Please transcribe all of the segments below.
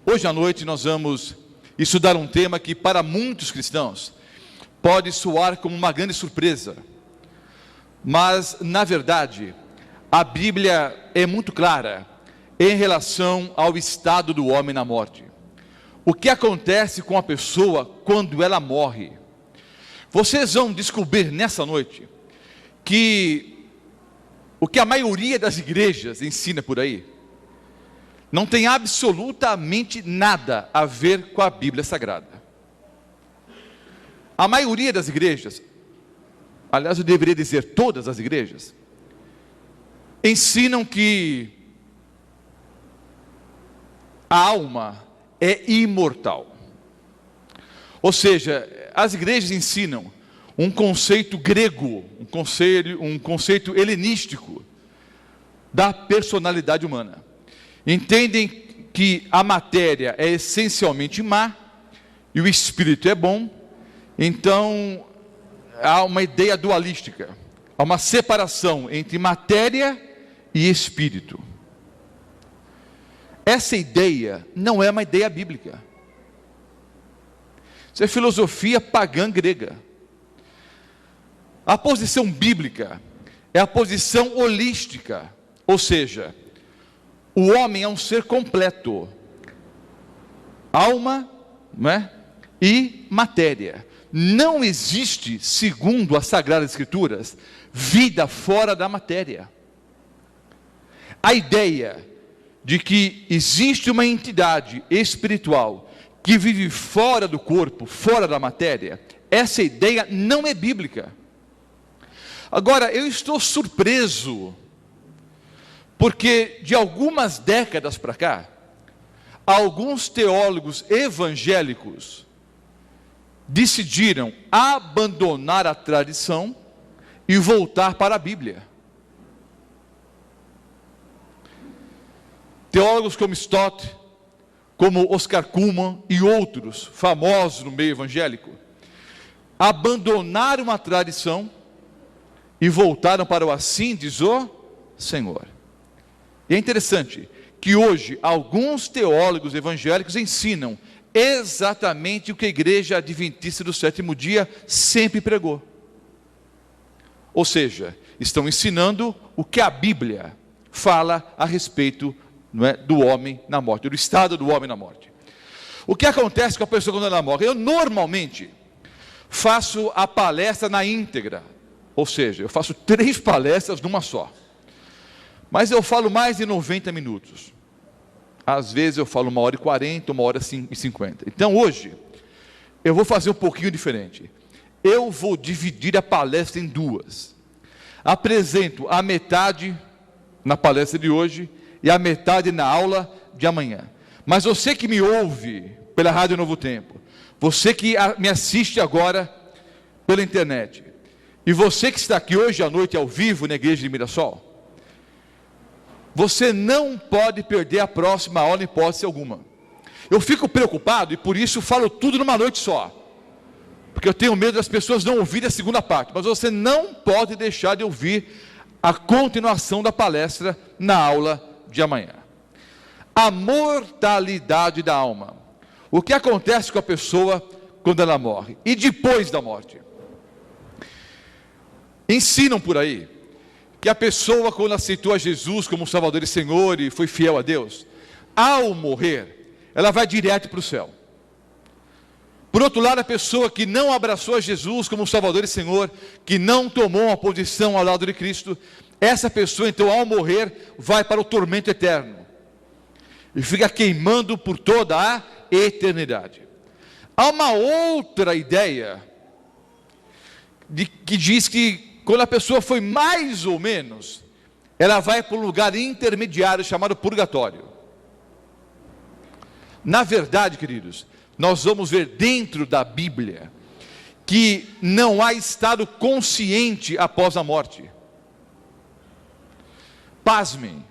Hoje à noite nós vamos estudar um tema que para muitos cristãos pode soar como uma grande surpresa, mas na verdade a Bíblia é muito clara em relação ao estado do homem na morte. O que acontece com a pessoa quando ela morre? Vocês vão descobrir nessa noite que o que a maioria das igrejas ensina por aí não tem absolutamente nada a ver com a Bíblia Sagrada. A maioria das igrejas, aliás eu deveria dizer todas as igrejas, ensinam que a alma é imortal. Ou seja, as igrejas ensinam um conceito grego, um conceito helenístico da personalidade humana. Entendem que a matéria é essencialmente má e o espírito é bom. Então há uma ideia dualística, há uma separação entre matéria e espírito. Essa ideia não é uma ideia bíblica. Isso é filosofia pagã grega. A posição bíblica é a posição holística, ou seja, o homem é um ser completo, alma, não é? E matéria. Não existe, segundo as Sagradas Escrituras, vida fora da matéria. A ideia de que existe uma entidade espiritual que vive fora do corpo, fora da matéria, essa ideia não é bíblica. Agora, eu estou surpreso, porque de algumas décadas para cá, alguns teólogos evangélicos decidiram abandonar a tradição e voltar para a Bíblia. Teólogos como Stott, como Oscar Cullmann e outros famosos no meio evangélico, abandonaram a tradição e voltaram para o assim diz o Senhor. E é interessante que hoje alguns teólogos evangélicos ensinam exatamente o que a igreja adventista do sétimo dia sempre pregou. Ou seja, estão ensinando o que a Bíblia fala a respeito, não é, do homem na morte, do estado do homem na morte. O que acontece com a pessoa quando ela morre? Eu normalmente faço a palestra na íntegra, ou seja, eu faço 3 palestras numa só, mas eu falo mais de 90 minutos, às vezes eu falo 1h40, 1h50, então hoje eu vou fazer um pouquinho diferente. Eu vou dividir a palestra em 2, apresento a metade na palestra de hoje e a metade na aula de amanhã. Mas você que me ouve pela Rádio Novo Tempo, você que me assiste agora pela internet, e você que está aqui hoje à noite ao vivo na igreja de Mirassol, você não pode perder a próxima aula em hipótese alguma. Eu fico preocupado e por isso falo tudo numa noite só, porque eu tenho medo das pessoas não ouvirem a segunda parte, mas você não pode deixar de ouvir a continuação da palestra na aula de amanhã. A mortalidade da alma. O que acontece com a pessoa quando ela morre e depois da morte? Ensinam por aí que a pessoa, quando aceitou a Jesus como Salvador e Senhor e foi fiel a Deus, ao morrer, ela vai direto para o céu. Por outro lado, a pessoa que não abraçou a Jesus como Salvador e Senhor, que não tomou uma posição ao lado de Cristo, essa pessoa então ao morrer vai para o tormento eterno e fica queimando por toda a eternidade. Há uma outra ideia que diz que quando a pessoa foi mais ou menos, ela vai para um lugar intermediário chamado purgatório. Na verdade, queridos, nós vamos ver dentro da Bíblia que não há estado consciente após a morte. Pasmem,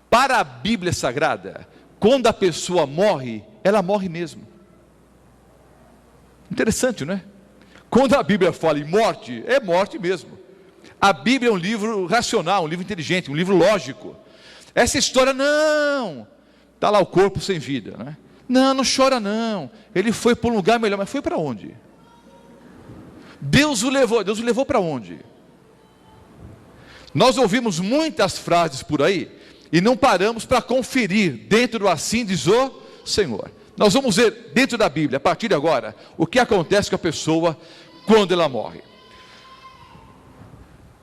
para a Bíblia Sagrada, quando a pessoa morre, ela morre mesmo. Interessante, não é? Quando a Bíblia fala em morte, é morte mesmo. A Bíblia é um livro racional, um livro inteligente, um livro lógico. Essa história não, está lá o corpo sem vida, né? Não, não chora não. Ele foi para um lugar melhor, mas foi para onde? Deus o levou para onde? Nós ouvimos muitas frases por aí e não paramos para conferir dentro do assim diz o Senhor. Nós vamos ver dentro da Bíblia, a partir de agora, o que acontece com a pessoa quando ela morre.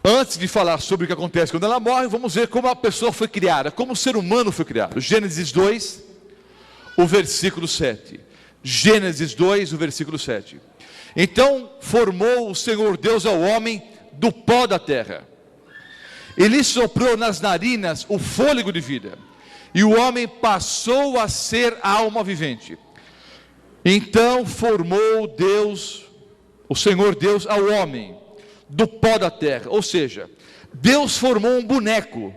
Antes de falar sobre o que acontece quando ela morre, vamos ver como a pessoa foi criada, como o ser humano foi criado. Gênesis 2, o versículo 7. Gênesis 2, o versículo 7. Então formou o Senhor Deus ao homem do pó da terra. Ele soprou nas narinas o fôlego de vida, e o homem passou a ser alma vivente. Então formou Deus, o Senhor Deus, ao homem do pó da terra. Ou seja, Deus formou um boneco,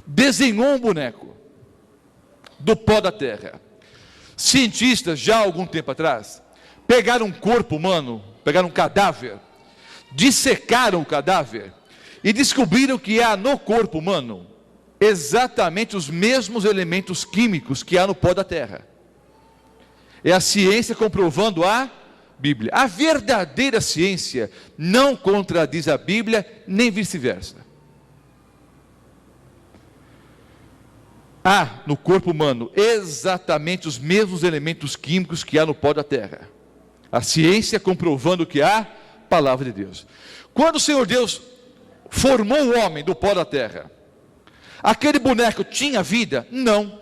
desenhou um boneco do pó da terra. Cientistas, já há algum tempo atrás, pegaram um corpo humano, pegaram um cadáver, dissecaram o cadáver e descobriram que há no corpo humano exatamente os mesmos elementos químicos que há no pó da terra. É a ciência comprovando a Bíblia. A verdadeira ciência não contradiz a Bíblia, nem vice-versa. Há no corpo humano exatamente os mesmos elementos químicos que há no pó da terra. A ciência comprovando que há palavra de Deus. Quando o Senhor Deus formou o homem do pó da terra, aquele boneco tinha vida? Não.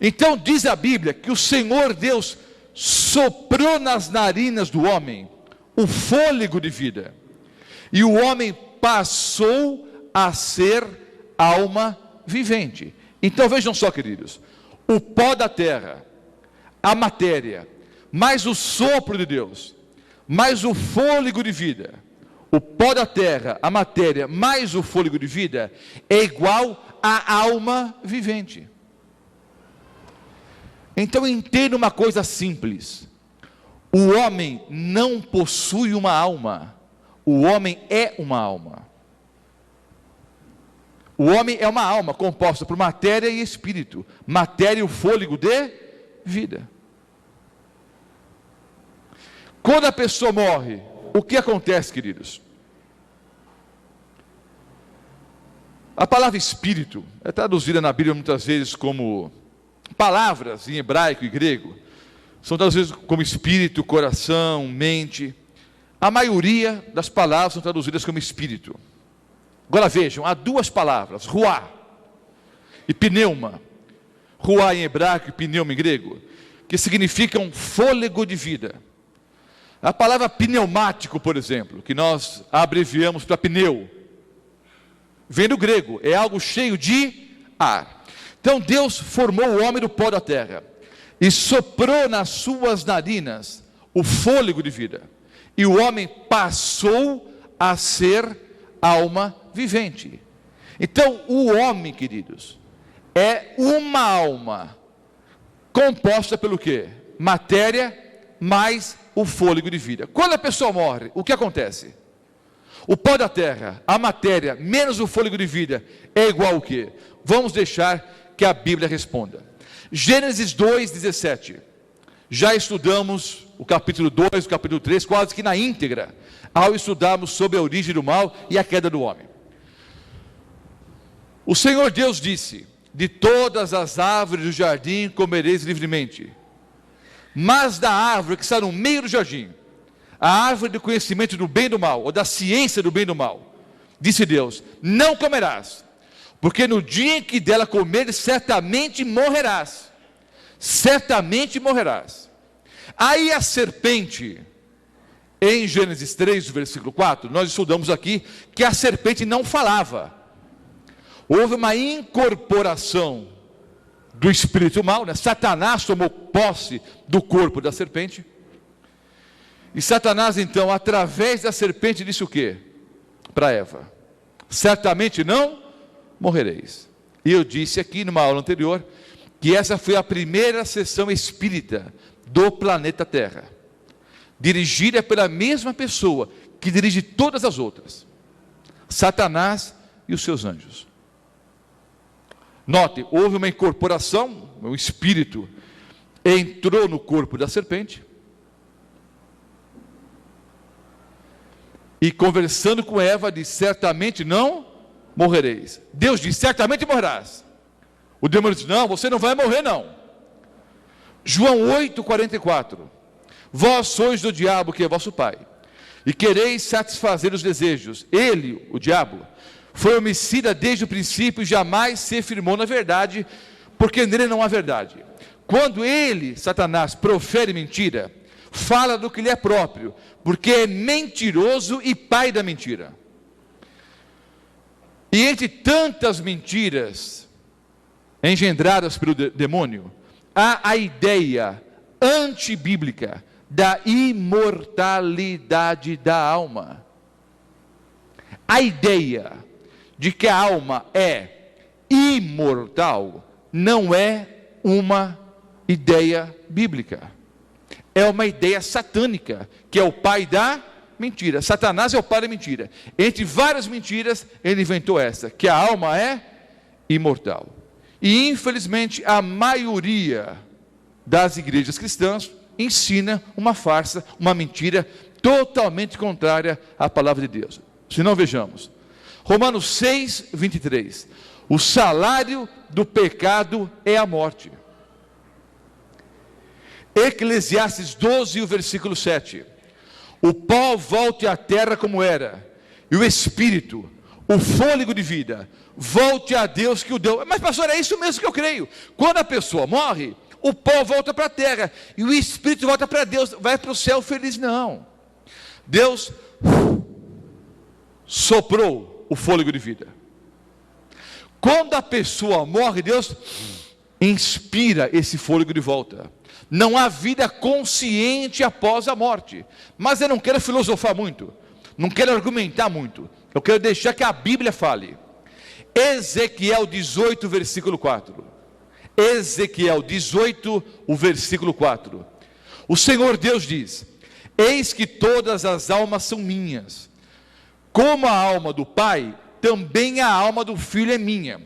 Então diz a Bíblia que o Senhor Deus soprou nas narinas do homem o fôlego de vida, e o homem passou a ser alma vivente. Então vejam só, queridos, o pó da terra, a matéria, mais o sopro de Deus, mais o fôlego de vida, o pó da terra, a matéria, mais o fôlego de vida, é igual à alma vivente. Então entenda uma coisa simples: o homem não possui uma alma, o homem é uma alma. O homem é uma alma composta por matéria e espírito, matéria e o fôlego de vida. Quando a pessoa morre, o que acontece, queridos? A palavra espírito é traduzida na Bíblia muitas vezes como palavras em hebraico e grego, são traduzidas como espírito, coração, mente. A maioria das palavras são traduzidas como espírito. Agora vejam, há duas palavras, ruá e pneuma. Ruá em hebraico e pneuma em grego, que significam fôlego de vida. A palavra pneumático, por exemplo, que nós abreviamos para pneu, vem do grego, é algo cheio de ar. Então Deus formou o homem do pó da terra e soprou nas suas narinas o fôlego de vida, e o homem passou a ser alma vivente. Então o homem, queridos, é uma alma composta pelo quê? Matéria mais o fôlego de vida. Quando a pessoa morre, o que acontece? O pó da terra, a matéria menos o fôlego de vida é igual ao quê? Vamos deixar que a Bíblia responda. Gênesis 2:17. Já estudamos o capítulo 2, o capítulo 3, quase que na íntegra, ao estudarmos sobre a origem do mal e a queda do homem. O Senhor Deus disse: de todas as árvores do jardim comereis livremente, mas da árvore que está no meio do jardim, a árvore do conhecimento do bem e do mal, ou da ciência do bem e do mal, disse Deus: não comerás, porque no dia em que dela comeres, certamente morrerás. Certamente morrerás. Aí a serpente, em Gênesis 3, versículo 4, nós estudamos aqui que a serpente não falava. Houve uma incorporação do espírito mal, né? Satanás tomou posse do corpo da serpente. E Satanás, então, através da serpente, disse o quê? Para Eva: certamente não morrereis. E eu disse aqui numa aula anterior que essa foi a primeira sessão espírita do planeta Terra, dirigida pela mesma pessoa que dirige todas as outras, Satanás e os seus anjos. Note, houve uma incorporação o espírito, entrou no corpo da serpente, e conversando com Eva, disse: certamente não morrereis. Deus disse: certamente morrerás. O demônio disse: não, você não vai morrer não. João 8,44: vós sois do diabo, que é vosso pai, e quereis satisfazer os desejos. Ele, o diabo, foi homicida desde o princípio e jamais se firmou na verdade, porque nele não há verdade. Quando ele, Satanás, profere mentira, fala do que lhe é próprio, porque é mentiroso e pai da mentira. E entre tantas mentiras engendradas pelo demônio, há a ideia antibíblica da imortalidade da alma. A ideia de que a alma é imortal não é uma ideia bíblica. É uma ideia satânica, que é o pai da mentira. Satanás é o pai da mentira. Entre várias mentiras, ele inventou essa, que a alma é imortal. E infelizmente a maioria das igrejas cristãs ensina uma farsa, uma mentira totalmente contrária à palavra de Deus. Se não, vejamos Romanos 6, 23: o salário do pecado é a morte. Eclesiastes 12, o versículo 7: o pó volte à terra como era, e o espírito, o fôlego de vida, volte a Deus que o deu. Mas pastor, é isso mesmo que eu creio. Quando a pessoa morre, o pó volta para a terra, e o espírito volta para Deus, vai para o céu feliz. Não, Deus soprou o fôlego de vida. Quando a pessoa morre, Deus inspira esse fôlego de volta. Não há vida consciente após a morte. Mas eu não quero filosofar muito, não quero argumentar muito, eu quero deixar que a Bíblia fale. Ezequiel 18, versículo 4. Ezequiel 18, o versículo 4. O Senhor Deus diz: eis que todas as almas são minhas, como a alma do Pai, também a alma do Filho é minha.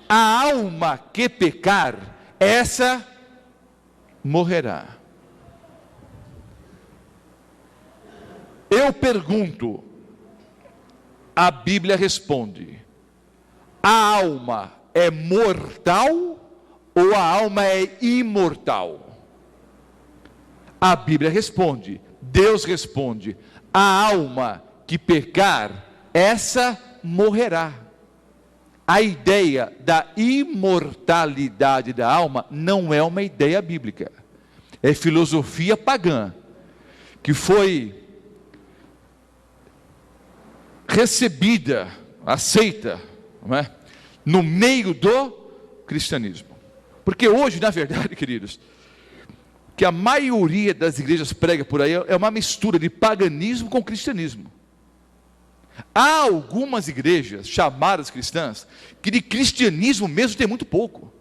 A alma que pecar, essa morrerá. Eu pergunto, a Bíblia responde: a alma é mortal ou a alma é imortal? A Bíblia responde, Deus responde: a alma que pecar, essa morrerá. A ideia da imortalidade da alma não é uma ideia bíblica, é filosofia pagã, que foi recebida, aceita, não é? No meio do cristianismo. Porque hoje, na verdade, queridos, que a maioria das igrejas prega por aí é uma mistura de paganismo com cristianismo. Há algumas igrejas chamadas cristãs que de cristianismo mesmo tem muito pouco.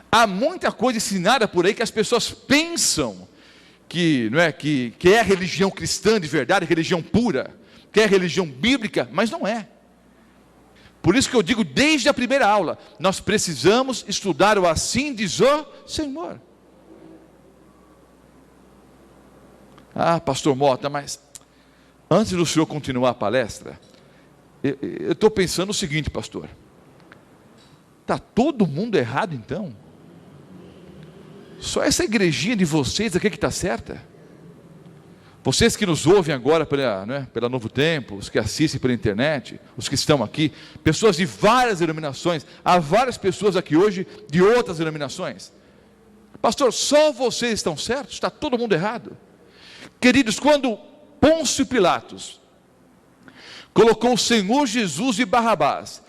Há muita coisa ensinada por aí que as pessoas pensam que, não é, que é religião cristã de verdade, religião pura, que é religião bíblica, mas não é. Por isso que eu digo desde a primeira aula, nós precisamos estudar o assim diz o Senhor. Ah, pastor Mota, mas antes do senhor continuar a palestra, eu estou pensando o seguinte, pastor: está todo mundo errado então? Só essa igrejinha de vocês aqui que está certa? Vocês que nos ouvem agora pela Novo Tempo, os que assistem pela internet, os que estão aqui, pessoas de várias denominações, há várias pessoas aqui hoje de outras denominações. Pastor, só vocês estão certos? Está todo mundo errado? Queridos, quando Pôncio Pilatos colocou o Senhor Jesus e Barrabás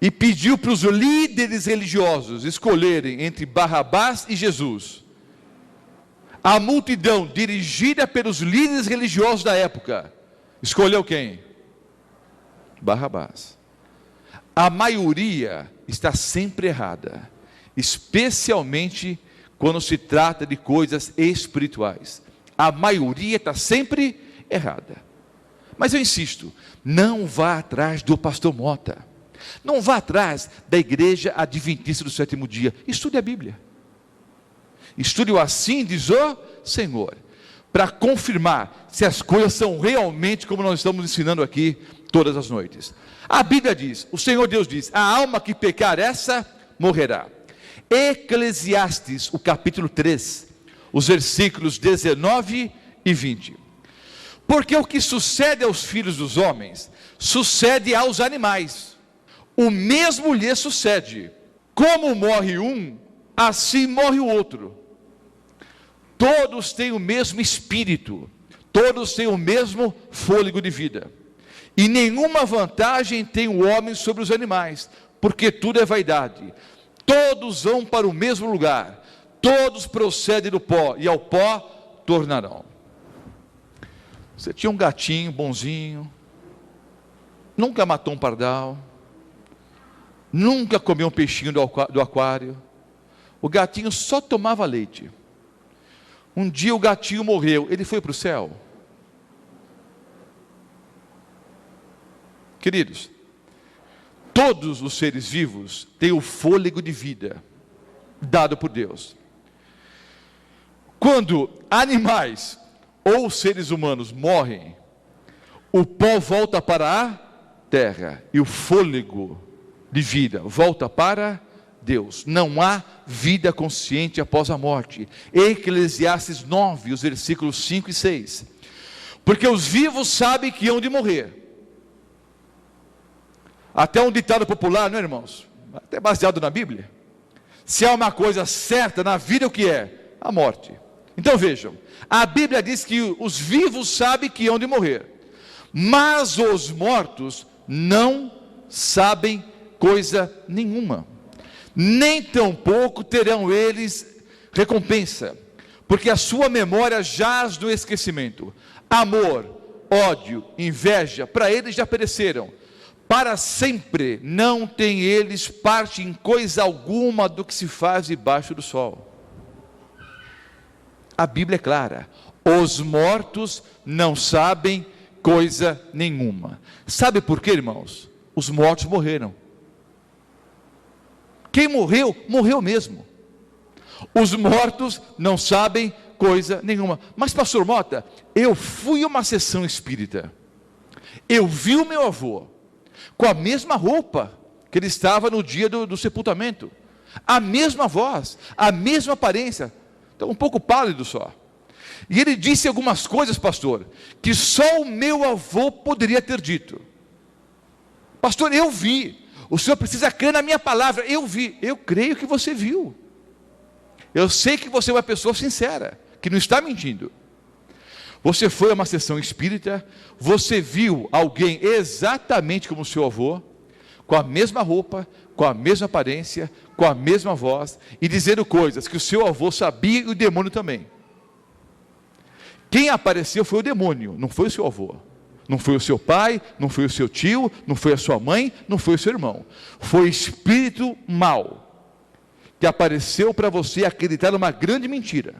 e pediu para os líderes religiosos escolherem entre Barrabás e Jesus, a multidão dirigida pelos líderes religiosos da época escolheu quem? Barrabás. A maioria está sempre errada, especialmente quando se trata de coisas espirituais. A maioria está sempre errada. Mas eu insisto, não vá atrás do pastor Mota. Não vá atrás da igreja adventista do sétimo dia. Estude a Bíblia. Estude o assim diz o Senhor, para confirmar se as coisas são realmente como nós estamos ensinando aqui todas as noites. A Bíblia diz, o Senhor Deus diz: a alma que pecar essa, morrerá. Eclesiastes, o capítulo 3, os versículos 19 e 20. Porque o que sucede aos filhos dos homens, sucede aos animais. O mesmo lhe sucede. Como morre um, assim morre o outro. Todos têm o mesmo espírito, todos têm o mesmo fôlego de vida. E nenhuma vantagem tem o homem sobre os animais, porque tudo é vaidade. Todos vão para o mesmo lugar, todos procedem do pó, e ao pó tornarão. Você tinha um gatinho bonzinho, nunca matou um pardal, nunca comeu um peixinho do aquário, o gatinho só tomava leite. Um dia o gatinho morreu, ele foi para o céu. Queridos, todos os seres vivos têm o fôlego de vida dado por Deus. Quando animais ou seres humanos morrem, o pó volta para a terra e o fôlego de vida volta para Deus. Não há vida consciente após a morte. Eclesiastes 9, os versículos 5 e 6. Porque os vivos sabem que hão de morrer. Até um ditado popular, não é, irmãos? Até baseado na Bíblia. Se há uma coisa certa na vida, o que é? A morte. Então vejam, a Bíblia diz que os vivos sabem que hão de morrer, mas os mortos não sabem coisa nenhuma, nem tampouco terão eles recompensa, porque a sua memória jaz no esquecimento. Amor, ódio, inveja, para eles já pereceram. Para sempre não tem eles parte em coisa alguma do que se faz debaixo do sol. A Bíblia é clara: os mortos não sabem coisa nenhuma. Sabe por quê, irmãos? Os mortos morreram. Quem morreu, morreu mesmo. Os mortos não sabem coisa nenhuma. Mas, pastor Mota, eu fui a uma sessão espírita, eu vi o meu avô com a mesma roupa que ele estava no dia do sepultamento, a mesma voz, a mesma aparência, então um pouco pálido só. E ele disse algumas coisas, pastor, que só o meu avô poderia ter dito. Pastor, eu vi. O senhor precisa crer na minha palavra. Eu vi. Eu creio que você viu. Eu sei que você é uma pessoa sincera, que não está mentindo. Você foi a uma sessão espírita, você viu alguém exatamente como o seu avô, com a mesma roupa, com a mesma aparência, com a mesma voz, e dizendo coisas que o seu avô sabia, e o demônio também. Quem apareceu foi o demônio, não foi o seu avô, não foi o seu pai, não foi o seu tio, não foi a sua mãe, não foi o seu irmão. Foi o espírito mau que apareceu para você acreditar numa grande mentira.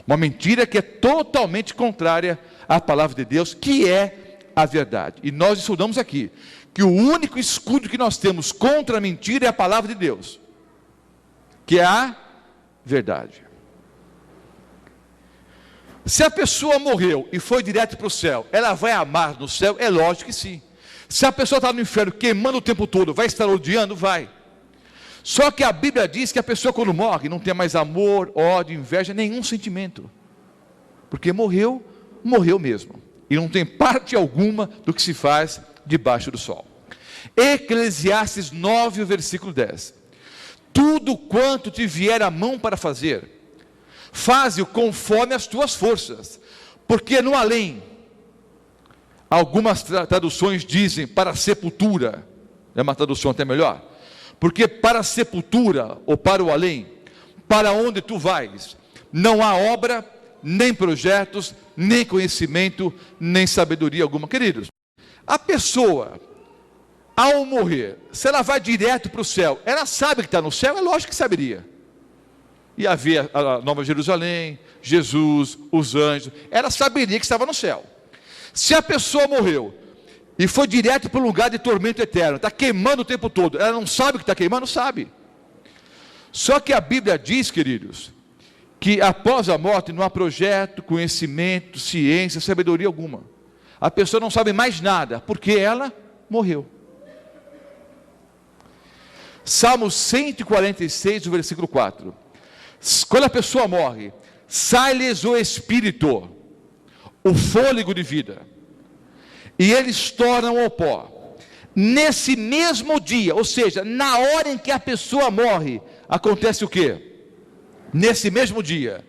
Uma mentira que é totalmente contrária à palavra de Deus, que é a verdade. E nós estudamos aqui que o único escudo que nós temos contra a mentira é a palavra de Deus, que é a verdade. Se a pessoa morreu e foi direto para o céu, ela vai amar no céu? É lógico que sim. Se a pessoa está no inferno queimando o tempo todo, vai estar odiando? Vai. Só que a Bíblia diz que a pessoa quando morre não tem mais amor, ódio, inveja, nenhum sentimento, porque morreu, morreu mesmo, e não tem parte alguma do que se faz debaixo do sol. Eclesiastes 9, versículo 10. Tudo quanto te vier a mão para fazer, faze-o conforme as tuas forças, porque no além, algumas traduções dizem para a sepultura, é uma tradução até melhor, porque para a sepultura, ou para o além, para onde tu vais, não há obra, nem projetos, nem conhecimento, nem sabedoria alguma. Queridos, a pessoa, ao morrer, se ela vai direto para o céu, ela sabe que está no céu? É lógico que saberia. Ia ver a Nova Jerusalém, Jesus, os anjos, ela saberia que estava no céu. Se a pessoa morreu e foi direto para um lugar de tormento eterno, está queimando o tempo todo. Ela não sabe que está queimando? Sabe. Só que a Bíblia diz, queridos, que após a morte não há projeto, conhecimento, ciência, sabedoria alguma. A pessoa não sabe mais nada, porque ela morreu. Salmo 146, o versículo 4. Quando a pessoa morre, sai-lhes o espírito, o fôlego de vida, e eles tornam ao pó. Nesse mesmo dia, ou seja, na hora em que a pessoa morre, acontece o quê? Nesse mesmo dia,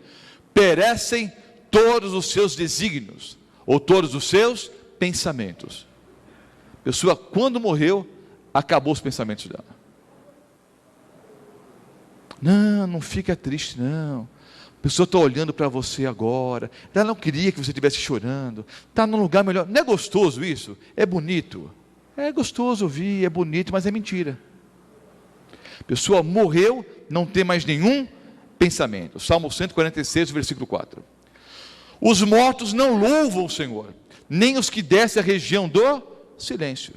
perecem todos os seus desígnios, ou todos os seus pensamentos. A pessoa, quando morreu, acabou os pensamentos dela. Não fica triste não. A pessoa está olhando para você agora. Ela não queria que você estivesse chorando. Está num lugar melhor. Não é gostoso isso? É bonito. É gostoso ouvir, é bonito, mas é mentira. A pessoa morreu, não tem mais nenhum pensamento. Salmo 146, versículo 4. Os mortos não louvam o Senhor, nem os que descem a região do silêncio.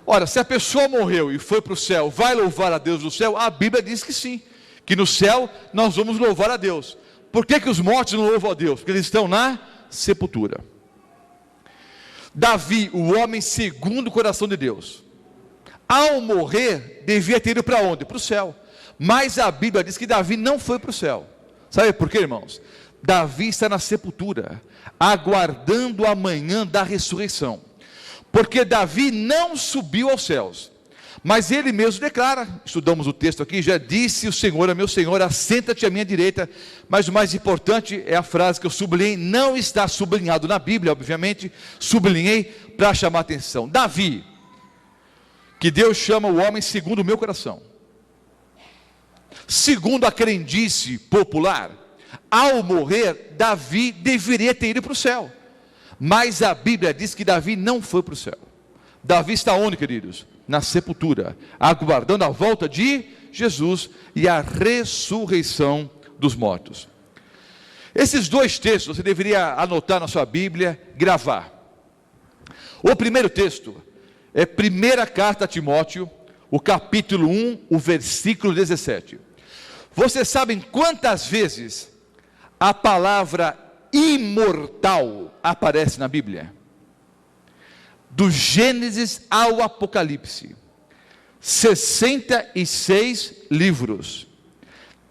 Ora, se a pessoa morreu e foi para o céu, vai louvar a Deus no céu? A Bíblia diz que sim, que no céu nós vamos louvar a Deus. Por que os mortos não louvam a Deus? Porque eles estão na sepultura. Davi, o homem segundo o coração de Deus, ao morrer, devia ter ido para onde? Para o céu. Mas a Bíblia diz que Davi não foi para o céu. Sabe por quê, irmãos? Davi está na sepultura, aguardando a manhã da ressurreição. Porque Davi não subiu aos céus, mas ele mesmo declara, estudamos o texto aqui, já disse o Senhor a meu Senhor, assenta-te à minha direita. Mas o mais importante é a frase que eu sublinhei, não está sublinhado na Bíblia, obviamente, sublinhei para chamar a atenção. Davi, que Deus chama o homem segundo o meu coração, segundo a crendice popular, ao morrer, Davi deveria ter ido para o céu. Mas a Bíblia diz que Davi não foi para o céu. Davi está onde, queridos? Na sepultura, aguardando a volta de Jesus e a ressurreição dos mortos. Esses dois textos você deveria anotar na sua Bíblia, gravar. O primeiro texto é 1ª carta a Timóteo, o capítulo 1, o versículo 17. Vocês sabem quantas vezes a palavra imortal aparece na Bíblia? Do Gênesis ao Apocalipse, 66 livros,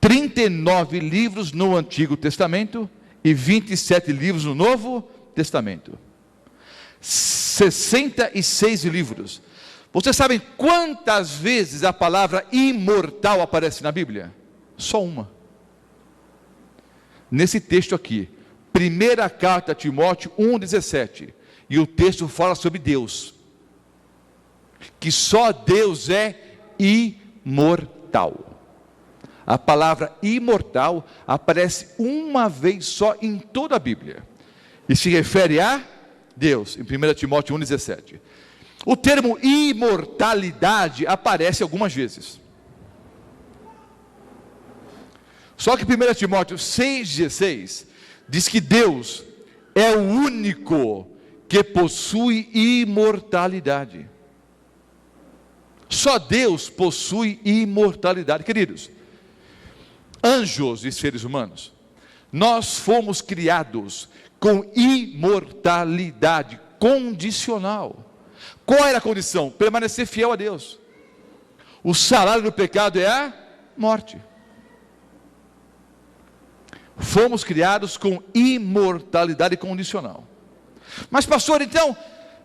39 livros no Antigo Testamento e 27 livros no Novo Testamento. 66 livros. Vocês sabem quantas vezes a palavra imortal aparece na Bíblia? Só uma. Nesse texto aqui, 1ª carta a Timóteo 1,17, e o texto fala sobre Deus, que só Deus é imortal. A palavra imortal aparece uma vez só em toda a Bíblia, e se refere a Deus, em 1 Timóteo 1,17. O termo imortalidade aparece algumas vezes. Só que 1 Timóteo 6,16 diz que Deus é o único que possui imortalidade. Só Deus possui imortalidade. Queridos, anjos e seres humanos, nós fomos criados com imortalidade condicional. Qual era a condição? Permanecer fiel a Deus. O salário do pecado é a morte. Fomos criados com imortalidade condicional. Mas pastor, então,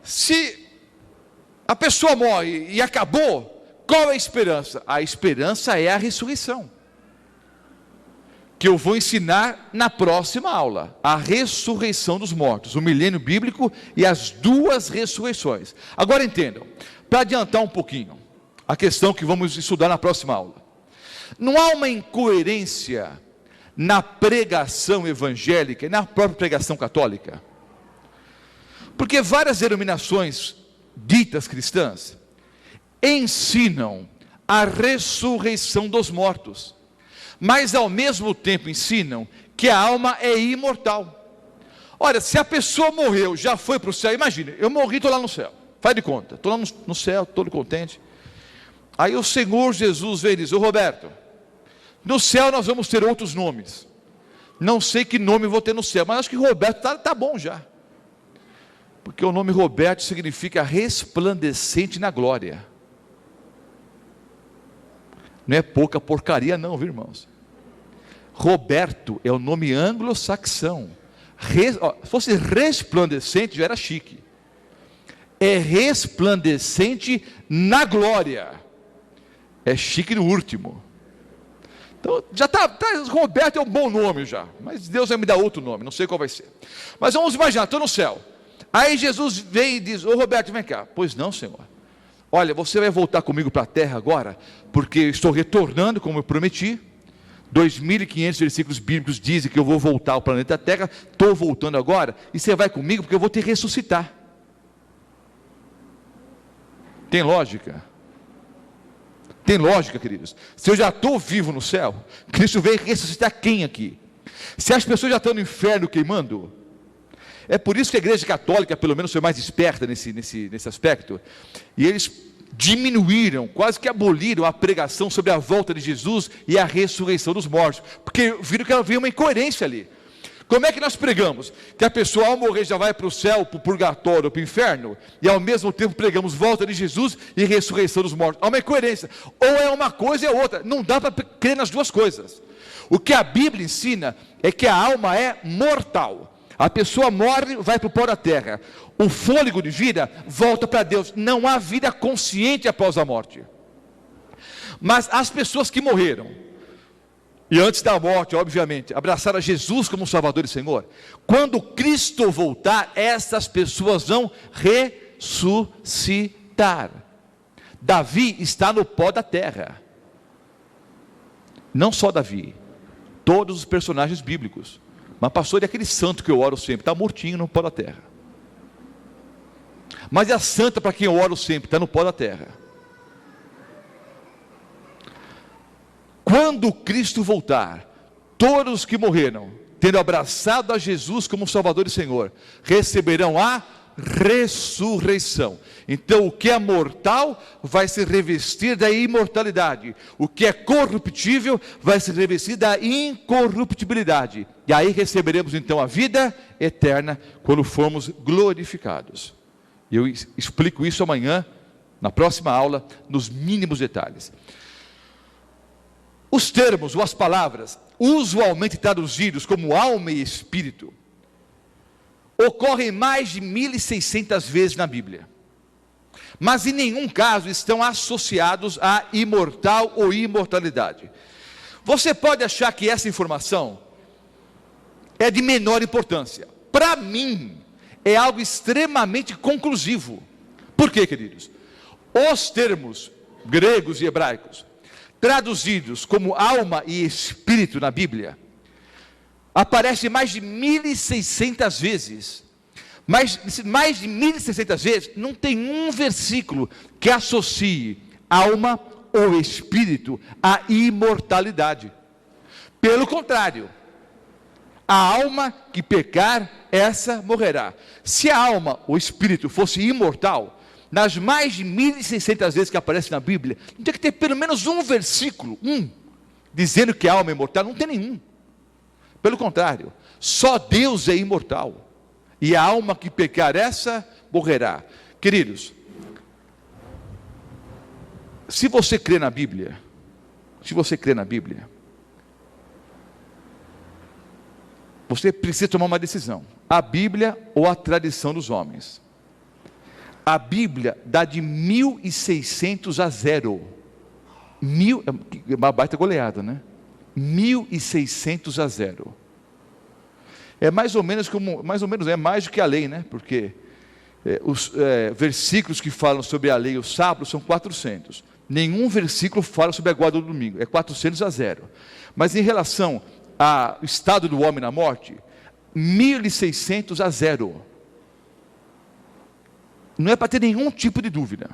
se a pessoa morre e acabou, qual é a esperança? A esperança é a ressurreição, que eu vou ensinar na próxima aula, a ressurreição dos mortos, o milênio bíblico e as duas ressurreições. Agora entendam, para adiantar um pouquinho, a questão que vamos estudar na próxima aula. Não há uma incoerência na pregação evangélica e na própria pregação católica? Porque várias denominações ditas cristãs ensinam a ressurreição dos mortos, mas ao mesmo tempo ensinam que a alma é imortal. Olha, se a pessoa morreu, já foi para o céu, imagine, eu morri, estou lá no céu, Faz de conta, estou lá no céu, todo contente. Aí o Senhor Jesus vem e diz: ô Roberto, no céu nós vamos ter outros nomes. Não sei que nome vou ter no céu, mas acho que Roberto tá bom já. Porque o nome Roberto significa resplandecente na glória. Não é pouca porcaria não, viu, irmãos? Roberto é o nome anglo-saxão. Se fosse resplandecente já era chique. É resplandecente na glória. É chique no último. Então já Roberto é um bom nome já, mas Deus vai me dar outro nome, não sei qual vai ser. Mas vamos imaginar, estou no céu. Aí Jesus vem e diz: ô Roberto, vem cá. Pois não, Senhor. Olha, você vai voltar comigo para a terra agora, porque estou retornando, como eu prometi. 2.500 versículos bíblicos dizem que eu vou voltar ao planeta Terra. Estou voltando agora, e você vai comigo porque eu vou te ressuscitar. Tem lógica? Tem lógica, queridos? Se eu já estou vivo no céu, Cristo veio ressuscitar quem aqui? Se as pessoas já estão no inferno queimando, é por isso que a igreja católica, pelo menos, foi mais esperta nesse aspecto, e eles diminuíram, quase que aboliram a pregação sobre a volta de Jesus e a ressurreição dos mortos, porque viram que havia uma incoerência ali. Como é que nós pregamos? Que a pessoa ao morrer já vai para o céu, para o purgatório, para o inferno, e ao mesmo tempo pregamos volta de Jesus e ressurreição dos mortos. Há uma incoerência, ou é uma coisa ou é outra, não dá para crer nas duas coisas. O que a Bíblia ensina é que a alma é mortal. A pessoa morre, vai para o pó da terra. O fôlego de vida volta para Deus. Não há vida consciente após a morte. Mas as pessoas que morreram, e antes da morte, obviamente, abraçaram a Jesus como Salvador e Senhor, quando Cristo voltar, essas pessoas vão ressuscitar. Davi está no pó da terra. Não só Davi, todos os personagens bíblicos. Mas pastor, e aquele santo que eu oro sempre, está mortinho no pó da terra. Mas é a santa para quem eu oro sempre, está no pó da terra. Quando Cristo voltar, todos os que morreram, tendo abraçado a Jesus como Salvador e Senhor, receberão a ressurreição. Então o que é mortal vai se revestir da imortalidade, o que é corruptível vai se revestir da incorruptibilidade, e aí receberemos então a vida eterna quando formos glorificados. Eu explico isso amanhã na próxima aula nos mínimos detalhes. Os termos ou as palavras usualmente traduzidos como alma e espírito ocorrem mais de 1.600 vezes na Bíblia, mas em nenhum caso estão associados a imortal ou imortalidade. Você pode achar que essa informação é de menor importância. Para mim, é algo extremamente conclusivo. Por quê, queridos? Os termos gregos e hebraicos, traduzidos como alma e espírito na Bíblia, aparece mais de 1.600 vezes. Mas mais de 1.600 vezes, não tem um versículo que associe alma ou espírito à imortalidade. Pelo contrário, a alma que pecar, essa morrerá. Se a alma ou espírito fosse imortal, nas mais de 1.600 vezes que aparece na Bíblia, não tem que ter pelo menos um versículo, dizendo que a alma é imortal. Não tem nenhum. Pelo contrário, só Deus é imortal, e a alma que pecar, essa morrerá. Queridos, se você crê na Bíblia, você precisa tomar uma decisão: a Bíblia ou a tradição dos homens. A Bíblia dá de 1.600 a 0. É uma baita goleada, né? 1.600 a 0. É mais ou menos é mais do que a lei, né? Porque os versículos que falam sobre a lei e o sábado são 400. Nenhum versículo fala sobre a guarda do domingo. É 400 a 0. Mas em relação ao estado do homem na morte, 1.600 a 0. Não é para ter nenhum tipo de dúvida.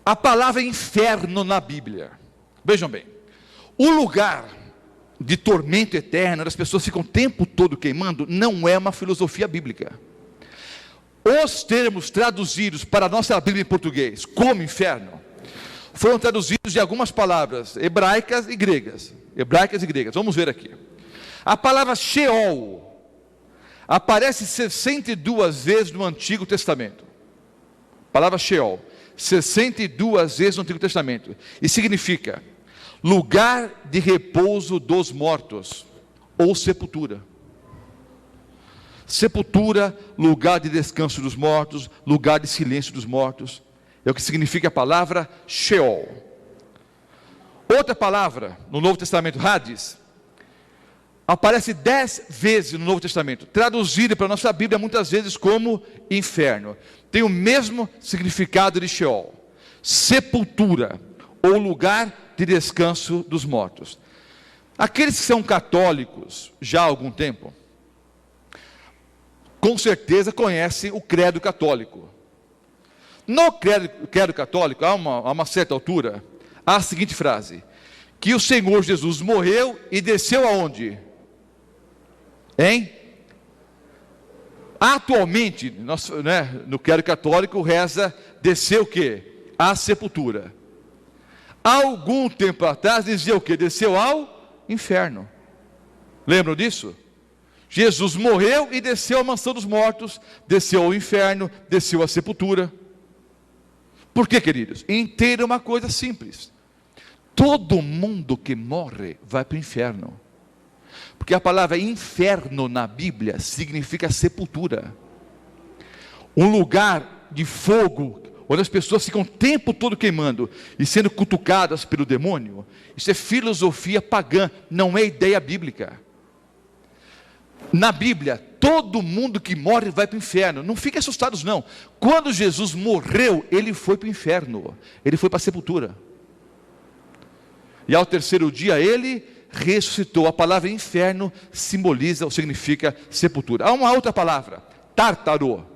A palavra inferno na Bíblia, vejam bem, o lugar de tormento eterno, as pessoas ficam o tempo todo queimando, não é uma filosofia bíblica. os termos traduzidos para a nossa Bíblia em português como inferno foram traduzidos de algumas palavras hebraicas e gregas. Vamos ver aqui. A palavra Sheol aparece 62 vezes no Antigo Testamento. A palavra Sheol, 62 vezes no Antigo Testamento. E significa lugar de repouso dos mortos, ou sepultura. Sepultura, lugar de descanso dos mortos, lugar de silêncio dos mortos. É o que significa a palavra Sheol. Outra palavra no Novo Testamento, Hades, aparece 10 vezes no Novo Testamento, traduzida para a nossa Bíblia muitas vezes como inferno. Tem o mesmo significado de Sheol, sepultura, ou lugar de descanso dos mortos. Aqueles que são católicos já há algum tempo, com certeza conhecem o credo católico. No credo católico, a uma certa altura, há a seguinte frase: que o Senhor Jesus morreu e desceu aonde? Atualmente, no credo católico reza, desceu o quê? À sepultura. Há algum tempo atrás dizia o quê? Desceu ao inferno. Lembram disso? Jesus morreu e desceu à mansão dos mortos, desceu ao inferno, desceu à sepultura. Por quê, queridos? Entenda uma coisa simples: todo mundo que morre vai para o inferno, porque a palavra inferno na Bíblia significa sepultura, um lugar de fogo, onde as pessoas ficam o tempo todo queimando e sendo cutucadas pelo demônio. Isso é filosofia pagã, não é ideia bíblica. Na Bíblia, todo mundo que morre vai para o inferno. Não fiquem assustados não. Quando Jesus morreu, ele foi para o inferno, ele foi para a sepultura. E ao terceiro dia ele ressuscitou. A palavra inferno simboliza ou significa sepultura. Há uma outra palavra, tártaro.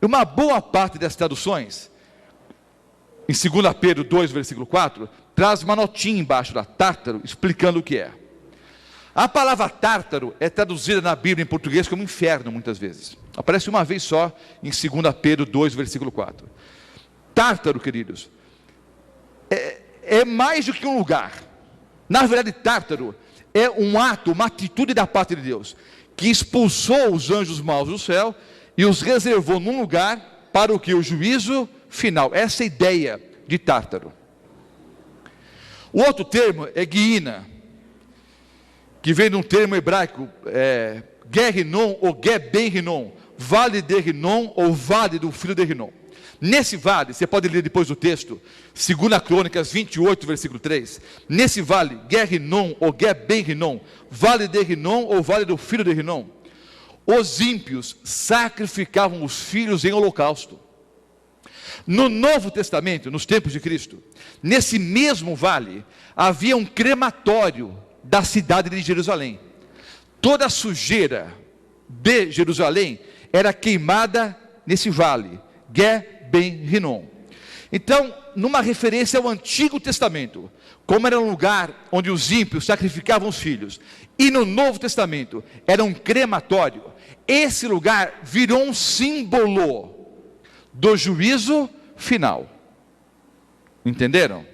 Uma boa parte das traduções, em 2 Pedro 2, versículo 4, traz uma notinha embaixo da tártaro, explicando o que é. A palavra tártaro é traduzida na Bíblia em português como inferno muitas vezes. Aparece uma vez só em 2 Pedro 2, versículo 4. Tártaro, queridos, é mais do que um lugar. Na verdade, tártaro é um ato, uma atitude da parte de Deus, que expulsou os anjos maus do céu e os reservou num lugar para o que? O juízo final. Essa é a ideia de tártaro. O outro termo é guiina, que vem de um termo hebraico, Ger-Rinon ou Ger-Ben-Rinon, vale de Rinon ou vale do filho de Rinon. Nesse vale, você pode ler depois do texto, 2 Crônicas 28, versículo 3, nesse vale, Ger-Rinon ou Ger-Ben-Rinon, vale de Rinon ou vale do filho de Rinon, os ímpios sacrificavam os filhos em holocausto. No Novo Testamento, nos tempos de Cristo, nesse mesmo vale, havia um crematório da cidade de Jerusalém. Toda a sujeira de Jerusalém era queimada nesse vale, Ger-Ben-Rinon. Então, numa referência ao Antigo Testamento, como era um lugar onde os ímpios sacrificavam os filhos, e no Novo Testamento era um crematório, esse lugar virou um símbolo do juízo final. Entenderam?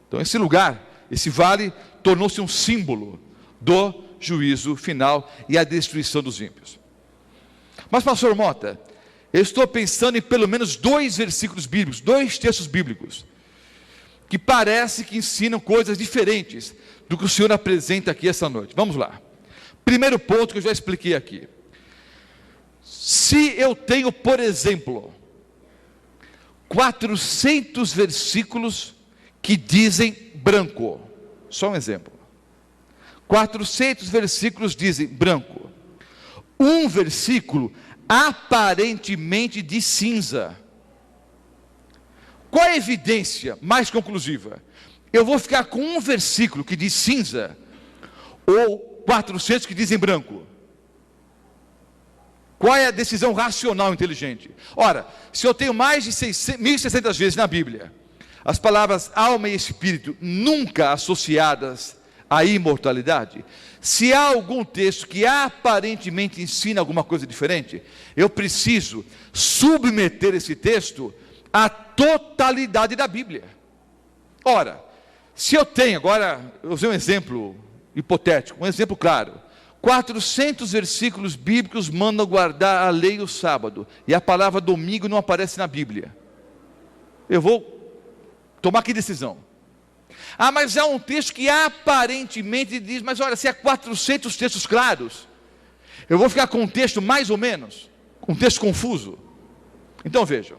Então esse lugar, esse vale, tornou-se um símbolo do juízo final e a destruição dos ímpios. Mas, pastor Mota, eu estou pensando em pelo menos 2 versículos bíblicos, 2 textos bíblicos, que parece que ensinam coisas diferentes do que o senhor apresenta aqui essa noite. Vamos lá. Primeiro ponto que eu já expliquei aqui. Se eu tenho, por exemplo, 400 versículos que dizem branco, só um exemplo, 400 versículos dizem branco, um versículo aparentemente de cinza, qual é a evidência mais conclusiva? Eu vou ficar com um versículo que diz cinza, ou 400 que dizem branco? Qual é a decisão racional inteligente? Ora, se eu tenho mais de 1.600 vezes na Bíblia as palavras alma e espírito nunca associadas a imortalidade? Se há algum texto que aparentemente ensina alguma coisa diferente, eu preciso submeter esse texto à totalidade da Bíblia. Ora, se eu tenho, agora eu usei um exemplo hipotético, um exemplo claro, 400 versículos bíblicos mandam guardar a lei e o sábado, e a palavra domingo não aparece na Bíblia, eu vou tomar que decisão? Mas há um texto que aparentemente diz, mas olha, se há 400 textos claros, eu vou ficar com um texto mais ou menos, um texto confuso. Então vejam,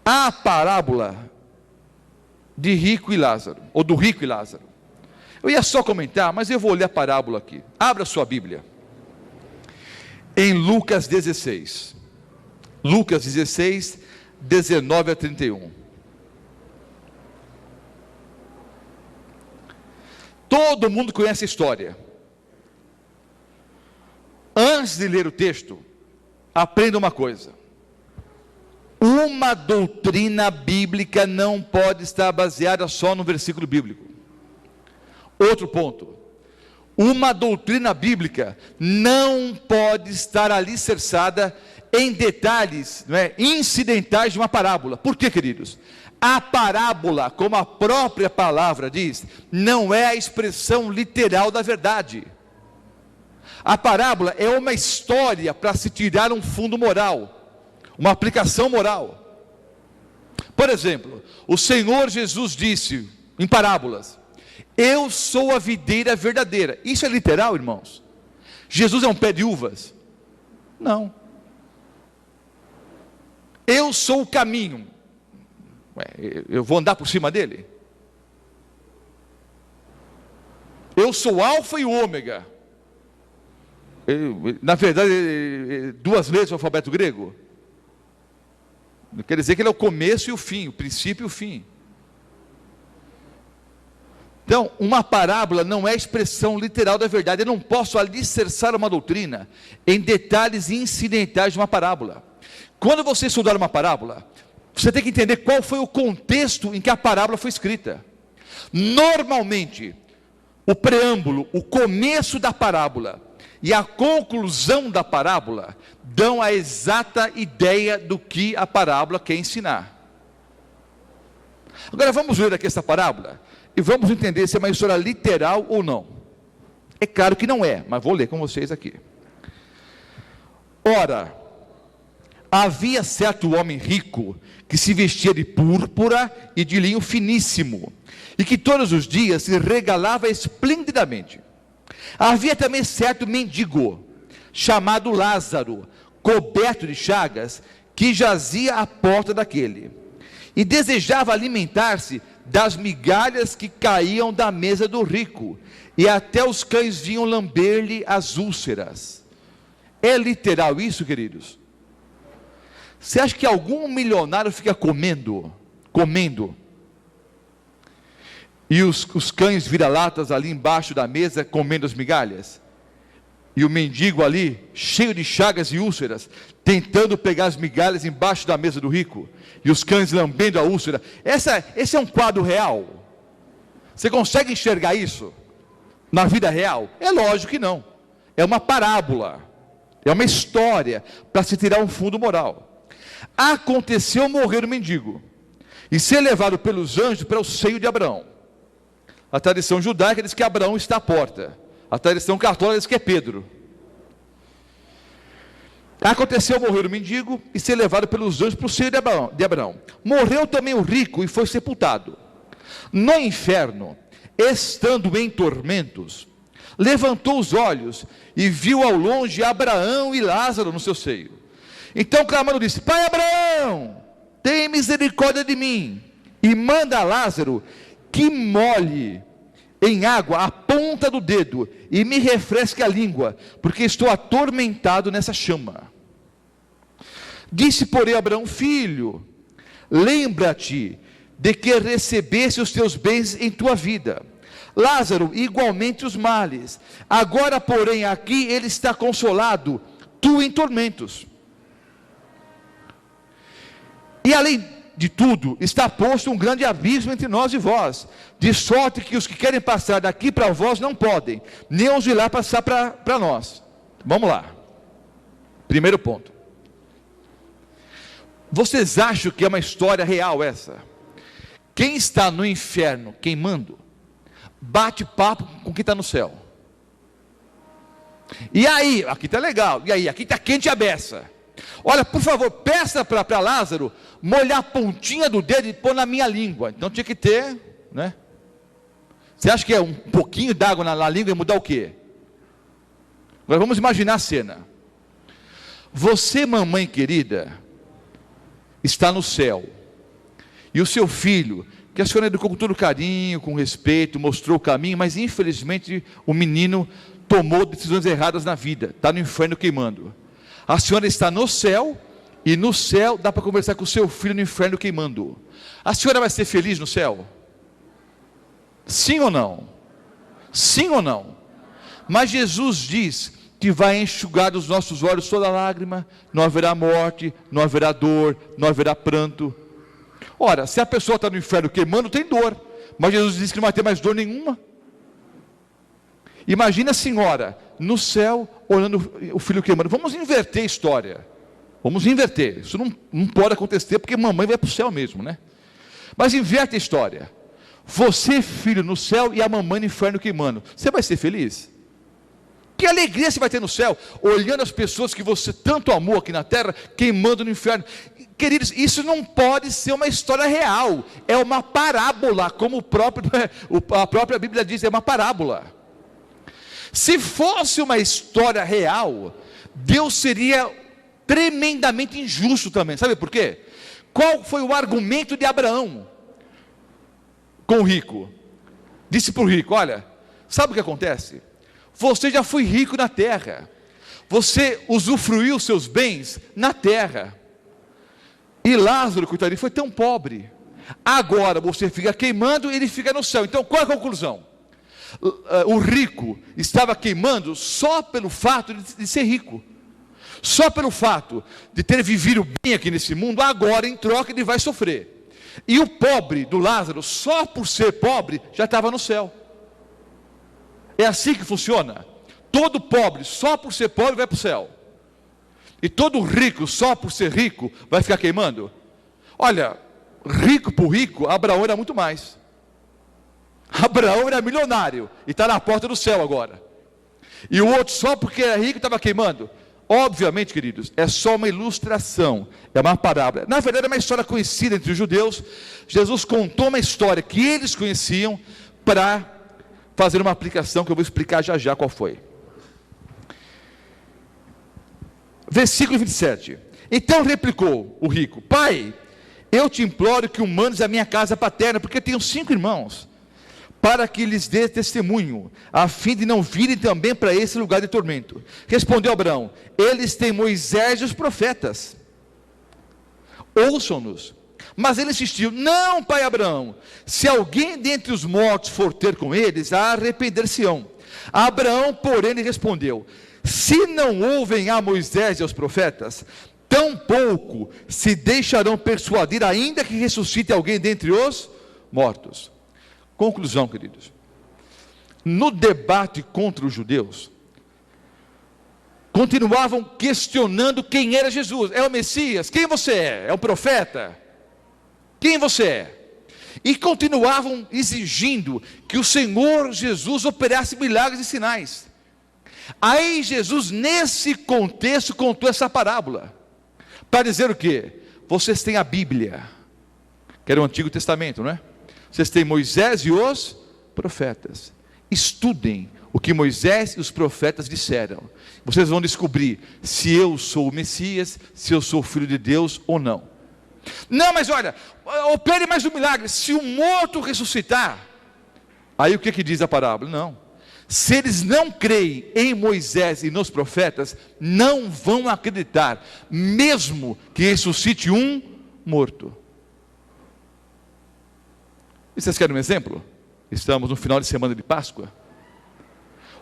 a parábola de rico e Lázaro, ou do rico e Lázaro, eu ia só comentar, mas eu vou ler a parábola aqui. Abra sua Bíblia em Lucas 16, Lucas 16, 19 a 31. Todo mundo conhece a história. Antes de ler o texto, aprenda uma coisa: uma doutrina bíblica não pode estar baseada só no versículo bíblico. Outro ponto: uma doutrina bíblica não pode estar alicerçada em detalhes, incidentais de uma parábola. Por quê, queridos? A parábola, como a própria palavra diz, não é a expressão literal da verdade. A parábola é uma história para se tirar um fundo moral, uma aplicação moral. Por exemplo, o Senhor Jesus disse em parábolas: eu sou a videira verdadeira. Isso é literal, irmãos? Jesus é um pé de uvas? Não. Eu sou o caminho. Eu vou andar por cima dele? Eu sou o alfa e o ômega. Na verdade, duas letras do alfabeto grego. Quer dizer que ele é o começo e o fim, o princípio e o fim. Então, uma parábola não é expressão literal da verdade. Eu não posso alicerçar uma doutrina em detalhes incidentais de uma parábola. Quando você estudar uma parábola, você tem que entender qual foi o contexto em que a parábola foi escrita. Normalmente, o preâmbulo, o começo da parábola e a conclusão da parábola dão a exata ideia do que a parábola quer ensinar. Agora vamos ler aqui essa parábola e vamos entender se é uma história literal ou não. É claro que não é, mas vou ler com vocês aqui. Ora, havia certo homem rico que se vestia de púrpura e de linho finíssimo, e que todos os dias se regalava esplendidamente. Havia também certo mendigo, chamado Lázaro, coberto de chagas, que jazia à porta daquele, e desejava alimentar-se das migalhas que caíam da mesa do rico, e até os cães vinham lamber-lhe as úlceras. É literal isso, queridos? Você acha que algum milionário fica comendo, e os cães vira-latas ali embaixo da mesa comendo as migalhas? E o mendigo ali, cheio de chagas e úlceras, tentando pegar as migalhas embaixo da mesa do rico, e os cães lambendo a úlcera? Esse é um quadro real? Você consegue enxergar isso na vida real? É lógico que não. É uma parábola, é uma história para se tirar um fundo moral. Aconteceu morrer o mendigo e ser levado pelos anjos para o seio de Abraão. A tradição judaica diz que Abraão está à porta. A tradição católica diz que é Pedro. Aconteceu morrer o mendigo e ser levado pelos anjos para o seio de Abraão. Morreu também o rico e foi sepultado. No inferno, estando em tormentos, levantou os olhos e viu ao longe Abraão e Lázaro no seu seio. Então clamando disse: Pai Abraão, tem misericórdia de mim, e manda a Lázaro que molhe em água a ponta do dedo e me refresque a língua, porque estou atormentado nessa chama. Disse, porém, Abraão: Filho, lembra-te de que recebeste os teus bens em tua vida, Lázaro igualmente os males. Agora, porém, aqui ele está consolado, tu em tormentos. E além de tudo, está posto um grande abismo entre nós e vós, de sorte que os que querem passar daqui para vós não podem, nem os de lá passar para nós. Vamos lá. Primeiro ponto. Vocês acham que é uma história real essa? Quem está no inferno queimando, bate papo com quem está no céu. E aí, aqui está legal, e aí, aqui está quente a beça. Olha, por favor, peça para Lázaro molhar a pontinha do dedo e pôr na minha língua. Então tinha que ter, né? Você acha que é um pouquinho d'água na língua e mudar o quê? Agora vamos imaginar a cena. Você, mamãe querida, está no céu, e o seu filho, que a senhora educou com todo carinho, com respeito, mostrou o caminho, mas infelizmente o menino tomou decisões erradas na vida, está no inferno queimando. A senhora está no céu, e no céu dá para conversar com o seu filho no inferno queimando. A senhora vai ser feliz no céu? Sim ou não? Sim ou não? Mas Jesus diz que vai enxugar dos nossos olhos toda lágrima, não haverá morte, não haverá dor, não haverá pranto. Ora, se a pessoa está no inferno queimando, tem dor, mas Jesus disse que não vai ter mais dor nenhuma. Imagina a senhora no céu, olhando o filho queimando. Vamos inverter a história, vamos inverter, isso não pode acontecer, porque mamãe vai para o céu mesmo, né? Mas inverte a história, você filho no céu e a mamãe no inferno queimando, você vai ser feliz? Que alegria você vai ter no céu, olhando as pessoas que você tanto amou aqui na terra, queimando no inferno. Queridos, isso não pode ser uma história real, é uma parábola, como a própria Bíblia diz, é uma parábola. Se fosse uma história real, Deus seria tremendamente injusto também, sabe por quê? Qual foi o argumento de Abraão com o rico? Disse para o rico, olha, sabe o que acontece? Você já foi rico na terra, você usufruiu seus bens na terra, e Lázaro, coitadinho, foi tão pobre, agora você fica queimando e ele fica no céu. Então qual é a conclusão? O rico estava queimando só pelo fato de ser rico, só pelo fato de ter vivido bem aqui nesse mundo, agora em troca ele vai sofrer. E o pobre do Lázaro, só por ser pobre, já estava no céu. É assim que funciona. Todo pobre, só por ser pobre, vai para o céu. E todo rico, só por ser rico, vai ficar queimando. Olha, rico por rico, Abraão era muito mais. Abraão era milionário e está na porta do céu agora. E o outro, só porque era rico, estava queimando. Obviamente, queridos, é só uma ilustração, é uma parábola. Na verdade, é uma história conhecida entre os judeus. Jesus contou uma história que eles conheciam para fazer uma aplicação que eu vou explicar já já qual foi. Versículo 27. Então replicou o rico: Pai, eu te imploro que o mandes à minha casa paterna, porque tenho 5 irmãos, para que lhes dê testemunho, a fim de não virem também para esse lugar de tormento. Respondeu Abraão: eles têm Moisés e os profetas, ouçam-nos. Mas ele insistiu: não, pai Abraão, se alguém dentre os mortos for ter com eles, arrepender-se-ão. Abraão, porém, lhe respondeu: se não ouvem a Moisés e aos profetas, tampouco se deixarão persuadir, ainda que ressuscite alguém dentre os mortos. Conclusão, queridos: no debate contra os judeus, continuavam questionando quem era Jesus. É o Messias? Quem você é? É o profeta? Quem você é? E continuavam exigindo que o Senhor Jesus operasse milagres e sinais. Aí Jesus, nesse contexto, contou essa parábola para dizer o quê? Vocês têm a Bíblia, que era o Antigo Testamento, não é? Vocês têm Moisés e os profetas. Estudem o que Moisés e os profetas disseram. Vocês vão descobrir se eu sou o Messias, se eu sou o Filho de Deus ou não. Não, mas olha, opere mais um milagre. Se o morto ressuscitar, aí o que diz a parábola? Não. Se eles não creem em Moisés e nos profetas, não vão acreditar, mesmo que ressuscite um morto. E vocês querem um exemplo? Estamos no final de semana de Páscoa.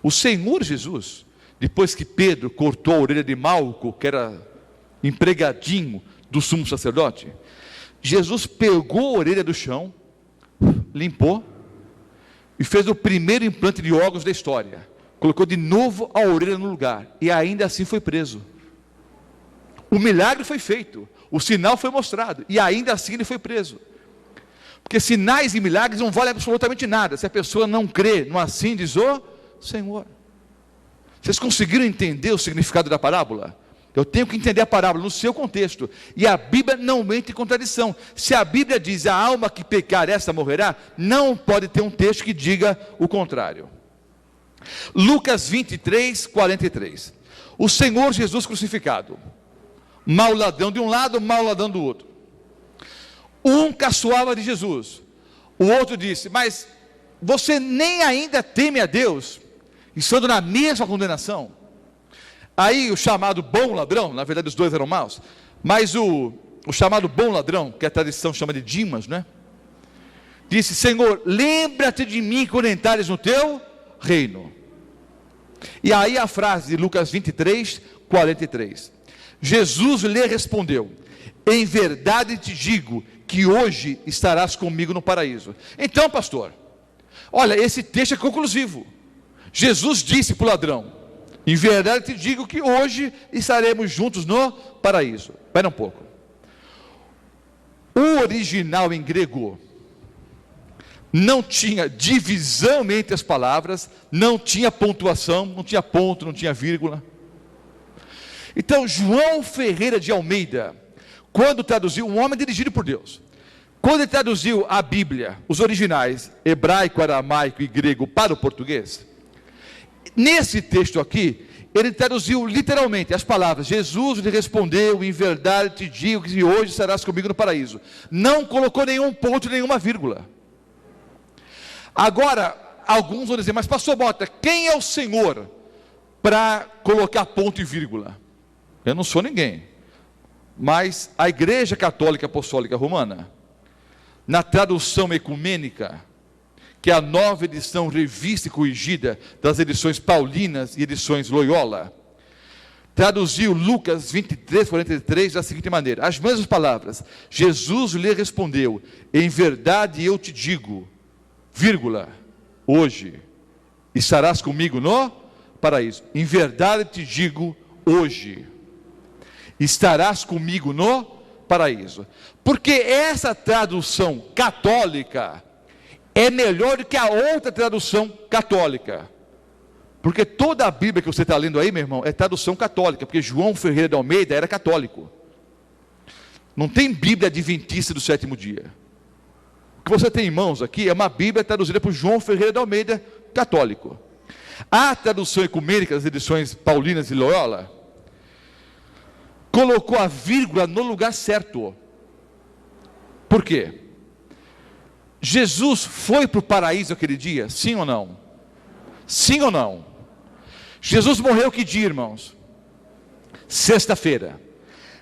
O Senhor Jesus, depois que Pedro cortou a orelha de Malco, que era empregadinho do sumo sacerdote, Jesus pegou a orelha do chão, limpou, e fez o primeiro implante de órgãos da história. Colocou de novo a orelha no lugar, e ainda assim foi preso. O milagre foi feito, o sinal foi mostrado, e ainda assim ele foi preso. Porque sinais e milagres não valem absolutamente nada, se a pessoa não crê no assim diz o Senhor. Vocês conseguiram entender o significado da parábola? Eu tenho que entender a parábola no seu contexto, e a Bíblia não mente em contradição. Se a Bíblia diz, a alma que pecar essa morrerá, não pode ter um texto que diga o contrário. Lucas 23, 43, o Senhor Jesus crucificado, mau ladrão de um lado, mau ladrão do outro. Um caçoava de Jesus, o outro disse, mas você nem ainda teme a Deus, estando na mesma condenação? Aí o chamado bom ladrão, na verdade os dois eram maus, mas o chamado bom ladrão, que a tradição chama de Dimas, né? Disse, Senhor, lembra-te de mim quando entrares no teu reino. E aí a frase de Lucas 23, 43, Jesus lhe respondeu, em verdade te digo, que hoje estarás comigo no paraíso. Então, pastor, olha, esse texto é conclusivo. Jesus disse para o ladrão, em verdade te digo que hoje estaremos juntos no paraíso. Espera um pouco. O original em grego não tinha divisão entre as palavras, não tinha pontuação, não tinha ponto, não tinha vírgula. Então João Ferreira de Almeida, quando traduziu, um homem dirigido por Deus, quando ele traduziu a Bíblia, os originais, hebraico, aramaico e grego para o português, nesse texto aqui, ele traduziu literalmente as palavras, Jesus lhe respondeu, em verdade te digo que hoje estarás comigo no paraíso. Não colocou nenhum ponto, nenhuma vírgula. Agora, alguns vão dizer, mas pastor Mota, quem é o Senhor para colocar ponto e vírgula? Eu não sou ninguém, mas a Igreja Católica Apostólica Romana, na tradução ecumênica, que é a nova edição revista e corrigida das edições paulinas e edições Loyola, traduziu Lucas 23, 43 da seguinte maneira, as mesmas palavras, Jesus lhe respondeu, em verdade eu te digo, vírgula, hoje estarás comigo no paraíso. Em verdade te digo, hoje estarás comigo no paraíso. Porque essa tradução católica é melhor do que a outra tradução católica. Porque toda a Bíblia que você está lendo aí, meu irmão, é tradução católica. Porque João Ferreira de Almeida era católico. Não tem Bíblia adventista do sétimo dia. O que você tem em mãos aqui é uma Bíblia traduzida por João Ferreira de Almeida, católico. A tradução ecumênica das edições paulinas e Loyola colocou a vírgula no lugar certo. Por quê? Jesus foi para o paraíso aquele dia? Sim ou não? Sim ou não? Jesus morreu que dia, irmãos? Sexta-feira.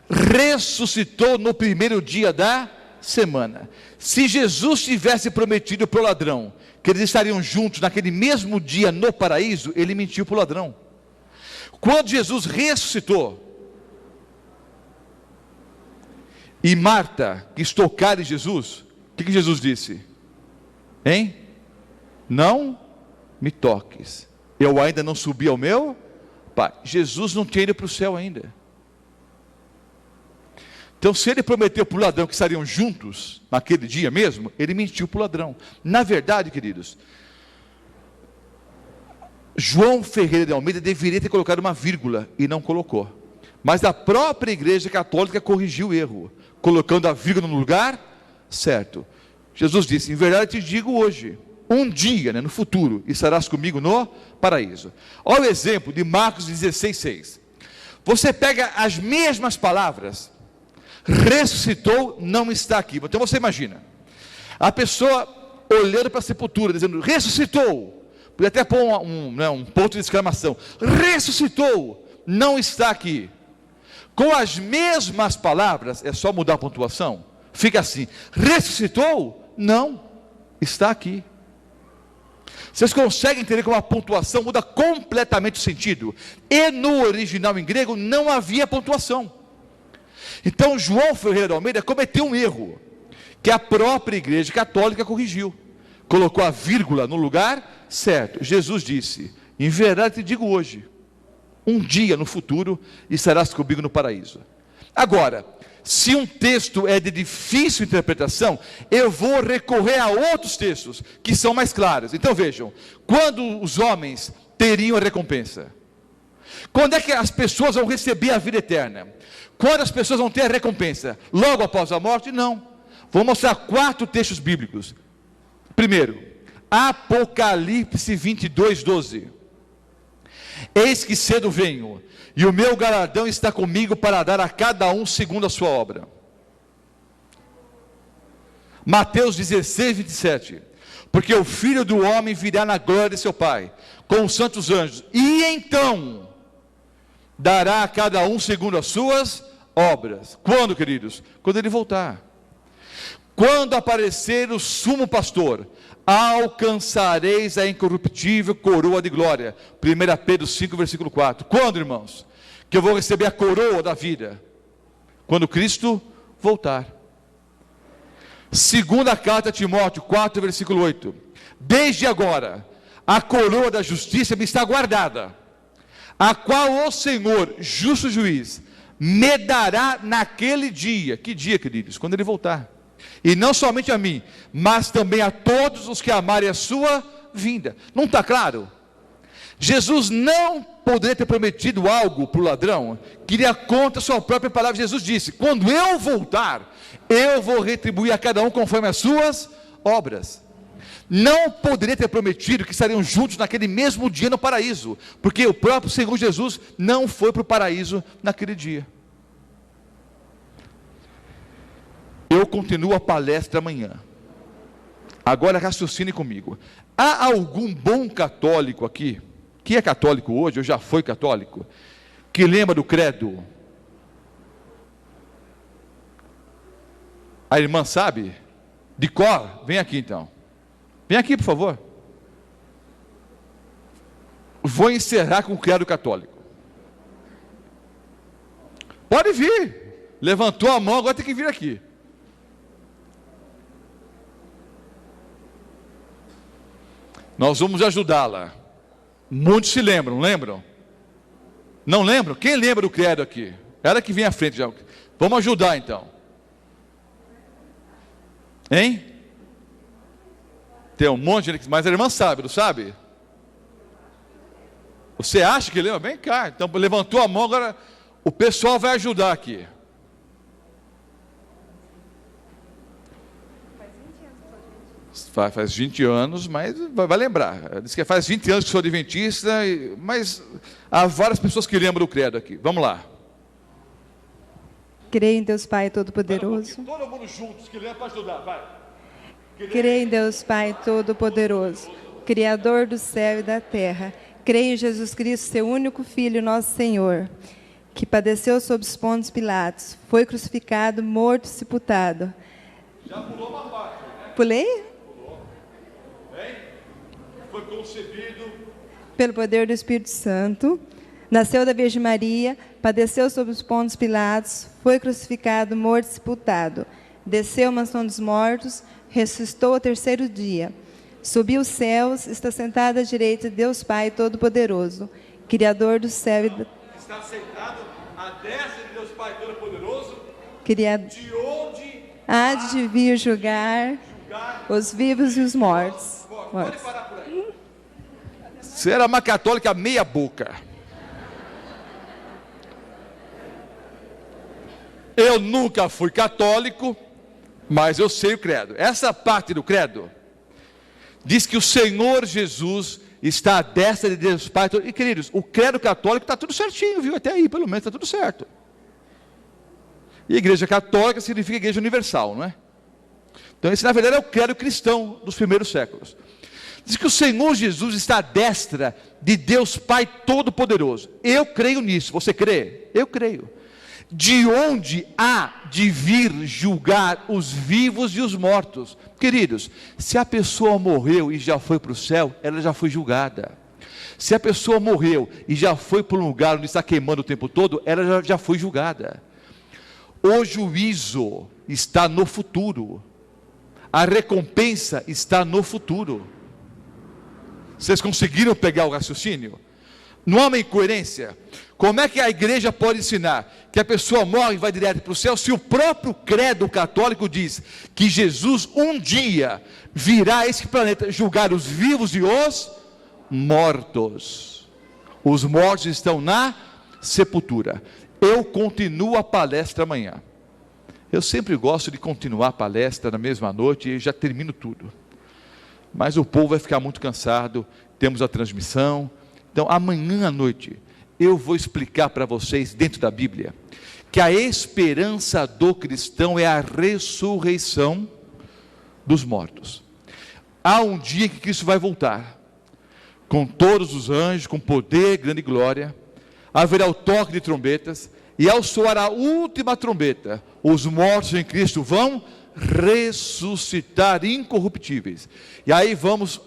Ressuscitou no primeiro dia da semana. Se Jesus tivesse prometido para o ladrão que eles estariam juntos naquele mesmo dia no paraíso, ele mentiu para o ladrão. Quando Jesus ressuscitou, e Marta quis tocar em Jesus, o que Jesus disse? Hein? Não me toques, eu ainda não subi ao meu Pai. Jesus não tinha ido para o céu ainda. Então, se ele prometeu para o ladrão que estariam juntos naquele dia mesmo, ele mentiu para o ladrão. Na verdade, queridos, João Ferreira de Almeida deveria ter colocado uma vírgula e não colocou. Mas a própria Igreja Católica corrigiu o erro, colocando a vírgula no lugar certo. Jesus disse, em verdade te digo hoje, um dia, no futuro, estarás comigo no paraíso. Olha o exemplo de Marcos 16:6. Você pega as mesmas palavras, ressuscitou, não está aqui. Então você imagina, a pessoa olhando para a sepultura, dizendo, ressuscitou. Podia até pôr um ponto de exclamação, ressuscitou, não está aqui. Com as mesmas palavras, é só mudar a pontuação, fica assim, ressuscitou, não, está aqui. Vocês conseguem entender como a pontuação muda completamente o sentido? E no original em grego não havia pontuação. Então João Ferreira de Almeida cometeu um erro. que a própria igreja católica corrigiu, colocou a vírgula no lugar certo. Jesus disse: em verdade te digo hoje, um dia no futuro estarás comigo no paraíso. Agora, se um texto é de difícil interpretação, eu vou recorrer a outros textos que são mais claros. Então vejam, quando os homens teriam a recompensa? Quando é que as pessoas vão receber a vida eterna? Quando as pessoas vão ter a recompensa? Logo após a morte? Não. Vou mostrar 4 textos bíblicos. Primeiro, Apocalipse 22, 12. Eis que cedo venho, e o meu galardão está comigo para dar a cada um segundo a sua obra. Mateus 16, 27. Porque o Filho do Homem virá na glória de seu Pai, com os santos anjos, e então dará a cada um segundo as suas obras. Quando, queridos? Quando ele voltar. Quando aparecer o sumo pastor, alcançareis a incorruptível coroa de glória. 1 Pedro 5, versículo 4. Quando, irmãos? Que eu vou receber a coroa da vida? Quando Cristo voltar. Segunda carta a Timóteo 4, versículo 8. Desde agora, a coroa da justiça me está guardada, a qual o Senhor, justo juiz, me dará naquele dia. Que dia, queridos? Quando ele voltar. E não somente a mim, mas também a todos os que amarem a sua vinda. Não está claro? Jesus não poderia ter prometido algo para o ladrão que iria contra a sua própria palavra. Jesus disse: quando eu voltar, eu vou retribuir a cada um conforme as suas obras. Não poderia ter prometido que estariam juntos naquele mesmo dia no paraíso, porque o próprio Senhor Jesus não foi para o paraíso naquele dia. Eu continuo a palestra amanhã. Agora raciocine comigo. Há algum bom católico aqui, que é católico hoje, ou já foi católico, que lembra do credo? A irmã sabe? De cor? Vem aqui então. Vem aqui, por favor. Vou encerrar com o credo católico. Pode vir. Levantou a mão, agora tem que vir aqui. Nós vamos ajudá-la. Muitos se lembram, lembram? Não lembram? Quem lembra do credo aqui? Ela que vem à frente já. Vamos ajudar então. Hein? Tem um monte de gente, mas a irmã sabe, não sabe? Você acha que lembra? Vem cá. Então levantou a mão, agora o pessoal vai ajudar aqui. Faz 20 anos, mas vai lembrar. Diz que faz 20 anos que sou adventista, mas há várias pessoas que lembram do credo aqui. Vamos lá. Creio em Deus Pai Todo-Poderoso. Todo mundo juntos, que lembra para ajudar, vai. Creio em Deus Pai Todo-Poderoso, Criador do céu e da terra. Creio em Jesus Cristo, seu único Filho, nosso Senhor, que padeceu sob os Pôntios Pilatos, foi crucificado, morto e sepultado. Já pulou uma parte, né? Pulei? Foi concebido pelo poder do Espírito Santo, nasceu da Virgem Maria, padeceu sob os Pôntios Pilatos, foi crucificado, morto e sepultado, desceu à mansão dos mortos, ressuscitou ao terceiro dia, subiu os céus, está sentado à direita de Deus Pai Todo-Poderoso, Criador do céu e da... Está sentado à destra de Deus Pai Todo-Poderoso, de onde há de vir julgar os vivos e os mortos. Pode parar por aí. Você era uma católica meia boca. Eu nunca fui católico, mas eu sei o credo. Essa parte do credo diz que o Senhor Jesus está à destra de Deus Pai. E queridos, o credo católico está tudo certinho, viu? Até aí, pelo menos, está tudo certo. E igreja católica significa igreja universal, não é? Então esse na verdade é o credo cristão dos primeiros séculos. Diz que o Senhor Jesus está à destra de Deus Pai Todo-Poderoso. Eu creio nisso, você crê? Eu creio. De onde há de vir julgar os vivos e os mortos? Queridos, se a pessoa morreu e já foi para o céu, ela já foi julgada. Se a pessoa morreu e já foi para um lugar onde está queimando o tempo todo, ela já foi julgada. O juízo está no futuro. A recompensa está no futuro. Vocês conseguiram pegar o raciocínio? Não há uma incoerência. Como é que a igreja pode ensinar que a pessoa morre e vai direto para o céu, se o próprio credo católico diz que Jesus um dia virá a esse planeta julgar os vivos e os mortos? Os mortos estão na sepultura. Eu continuo a palestra amanhã. Eu sempre gosto de continuar a palestra na mesma noite e já termino tudo. Mas o povo vai ficar muito cansado, temos a transmissão. Então amanhã à noite eu vou explicar para vocês, dentro da Bíblia, que a esperança do cristão é a ressurreição dos mortos. Há um dia que Cristo vai voltar, com todos os anjos, com poder, grande glória. Haverá o toque de trombetas, e ao soar a última trombeta, os mortos em Cristo vão ressuscitar incorruptíveis, e aí vamos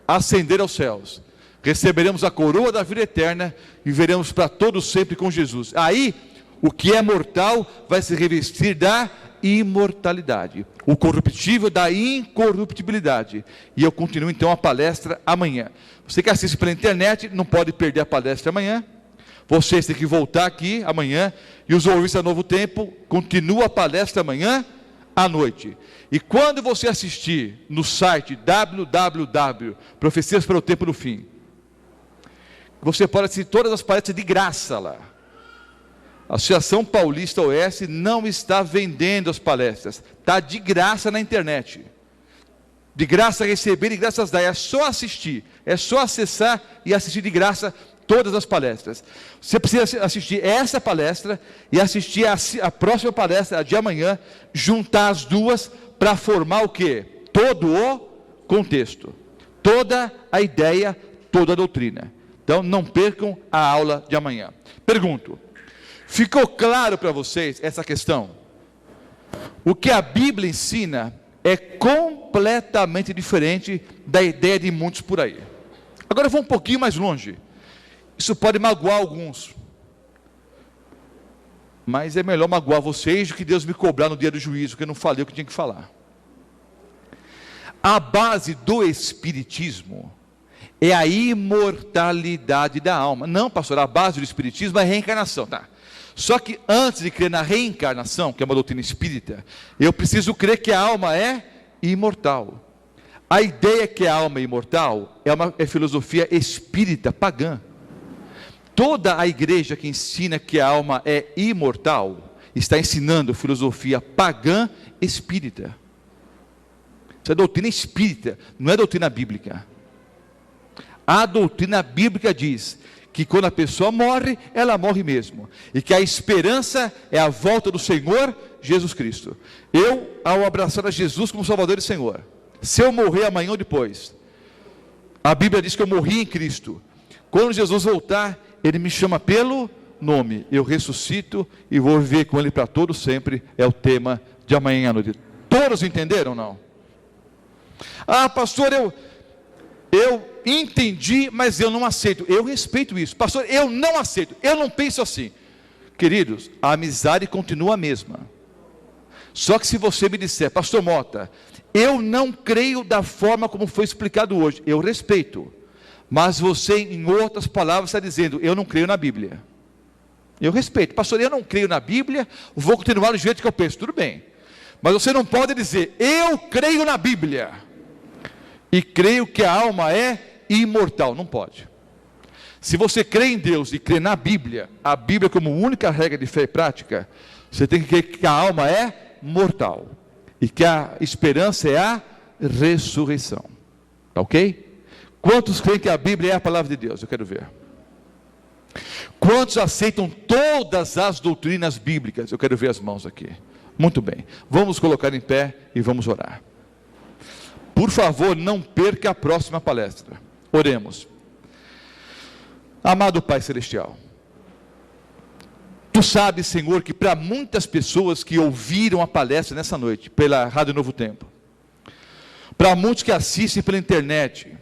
ascender aos céus, receberemos a coroa da vida eterna, e viveremos para todos sempre com Jesus. Aí, o que é mortal vai se revestir da imortalidade, o corruptível da incorruptibilidade. E eu continuo então a palestra amanhã. Você que assiste pela internet, não pode perder a palestra amanhã. Vocês têm que voltar aqui amanhã, e os ouvintes da Novo Tempo, continua a palestra amanhã à noite. E quando você assistir no site www.profecias para o tempo do fim, você pode assistir todas as palestras de graça lá. A Associação Paulista Oeste não está vendendo as palestras, está de graça na internet, de graça receber, de graça dar. É só assistir, é só acessar e assistir de graça todas as palestras. Você precisa assistir essa palestra e assistir a próxima palestra, a de amanhã, juntar as duas para formar o quê? Todo o contexto, toda a ideia, toda a doutrina. Então não percam a aula de amanhã. Pergunto, ficou claro para vocês essa questão? O que a Bíblia ensina é completamente diferente da ideia de muitos por aí. Agora eu vou um pouquinho mais longe. Isso pode magoar alguns, mas é melhor magoar vocês do que Deus me cobrar no dia do juízo, que eu não falei o que tinha que falar. A base do Espiritismo é a imortalidade da alma. Não, pastor, a base do Espiritismo é a reencarnação, tá? Só que antes de crer na reencarnação, que é uma doutrina espírita, eu preciso crer que a alma é imortal. A ideia que a alma é imortal é filosofia espírita pagã. Toda a igreja que ensina que a alma é imortal está ensinando filosofia pagã espírita. Isso é doutrina espírita, não é doutrina bíblica. A doutrina bíblica diz que quando a pessoa morre, ela morre mesmo, e que a esperança é a volta do Senhor Jesus Cristo. Eu, ao abraçar a Jesus como Salvador e Senhor, se eu morrer amanhã ou depois, a Bíblia diz que eu morri em Cristo. Quando Jesus voltar, Ele me chama pelo nome, eu ressuscito e vou viver com Ele para todo sempre. É o tema de amanhã à noite. Todos entenderam ou não? Ah, pastor, eu entendi, mas eu não aceito. Eu respeito isso. Pastor, eu não aceito, eu não penso assim. Queridos, a amizade continua a mesma. Só que se você me disser, pastor Mota, eu não creio da forma como foi explicado hoje, eu respeito. Mas você, em outras palavras, está dizendo, eu não creio na Bíblia. Eu respeito. Pastor, eu não creio na Bíblia, vou continuar do jeito que eu penso. Tudo bem. Mas você não pode dizer, eu creio na Bíblia e creio que a alma é imortal. Não pode. Se você crê em Deus e crê na Bíblia, a Bíblia como única regra de fé e prática, você tem que crer que a alma é mortal e que a esperança é a ressurreição. Tá ok? Quantos creem que a Bíblia é a palavra de Deus? Eu quero ver. Quantos aceitam todas as doutrinas bíblicas? Eu quero ver as mãos aqui. Muito bem. Vamos colocar em pé e vamos orar. Por favor, não perca a próxima palestra. Oremos. Amado Pai Celestial, Tu sabes, Senhor, que para muitas pessoas que ouviram a palestra nessa noite, pela Rádio Novo Tempo, para muitos que assistem pela internet,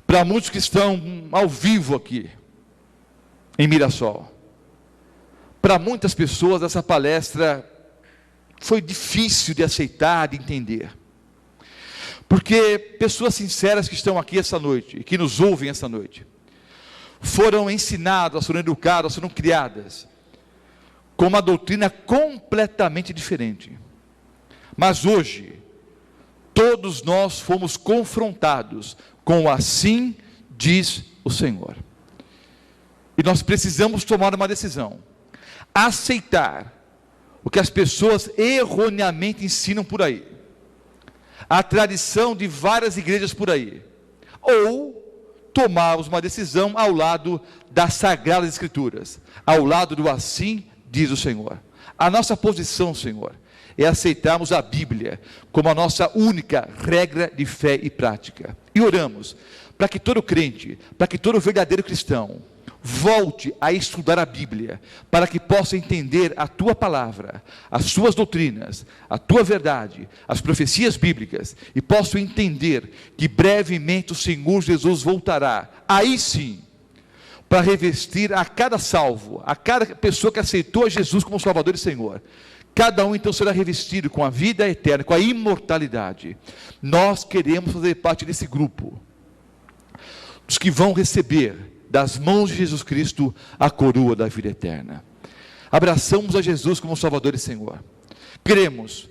para muitos que estão ao vivo aqui, em Mirassol, para muitas pessoas essa palestra foi difícil de aceitar, de entender. Porque pessoas sinceras que estão aqui essa noite, e que nos ouvem essa noite, foram ensinadas, foram educadas, foram criadas com uma doutrina completamente diferente. Mas hoje, todos nós fomos confrontados com o assim diz o Senhor. E nós precisamos tomar uma decisão. Aceitar o que as pessoas erroneamente ensinam por aí. A tradição de várias igrejas por aí. Ou tomarmos uma decisão ao lado das Sagradas Escrituras. Ao lado do assim diz o Senhor. A nossa posição, Senhor, é aceitarmos a Bíblia como a nossa única regra de fé e prática. E oramos para que todo crente, para que todo verdadeiro cristão, volte a estudar a Bíblia, para que possa entender a Tua palavra, as Suas doutrinas, a Tua verdade, as profecias bíblicas, e possa entender que brevemente o Senhor Jesus voltará, aí sim, para revestir a cada salvo, a cada pessoa que aceitou a Jesus como Salvador e Senhor. Cada um então será revestido com a vida eterna, com a imortalidade. Nós queremos fazer parte desse grupo, os que vão receber das mãos de Jesus Cristo a coroa da vida eterna. Abraçamos a Jesus como Salvador e Senhor. Cremos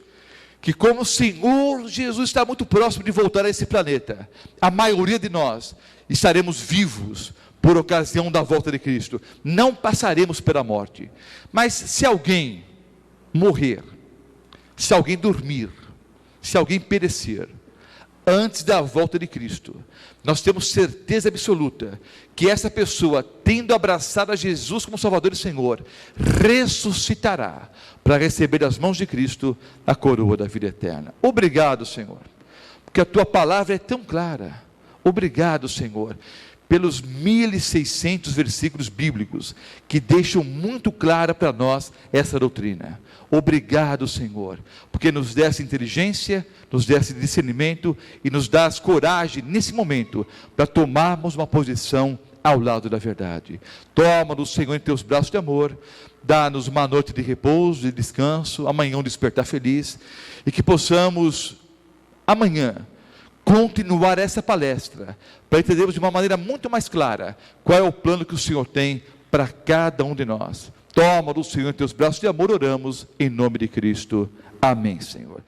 que como o Senhor Jesus está muito próximo de voltar a esse planeta, a maioria de nós estaremos vivos por ocasião da volta de Cristo. Não passaremos pela morte. Mas se alguém morrer, se alguém dormir, se alguém perecer antes da volta de Cristo, nós temos certeza absoluta que essa pessoa, tendo abraçado a Jesus como Salvador e Senhor, ressuscitará para receber das mãos de Cristo a coroa da vida eterna. Obrigado, Senhor, porque a Tua palavra é tão clara. Obrigado, Senhor, pelos 1.600 versículos bíblicos que deixam muito clara para nós essa doutrina. Obrigado, Senhor, porque nos desse inteligência, nos desse discernimento e nos dás coragem nesse momento para tomarmos uma posição ao lado da verdade. Toma-nos, Senhor, em Teus braços de amor, dá-nos uma noite de repouso, de descanso, amanhã um despertar feliz, e que possamos amanhã continuar essa palestra, para entendermos de uma maneira muito mais clara qual é o plano que o Senhor tem para cada um de nós. Toma-nos, Senhor, em Teus braços de amor, oramos em nome de Cristo. Amém, Senhor.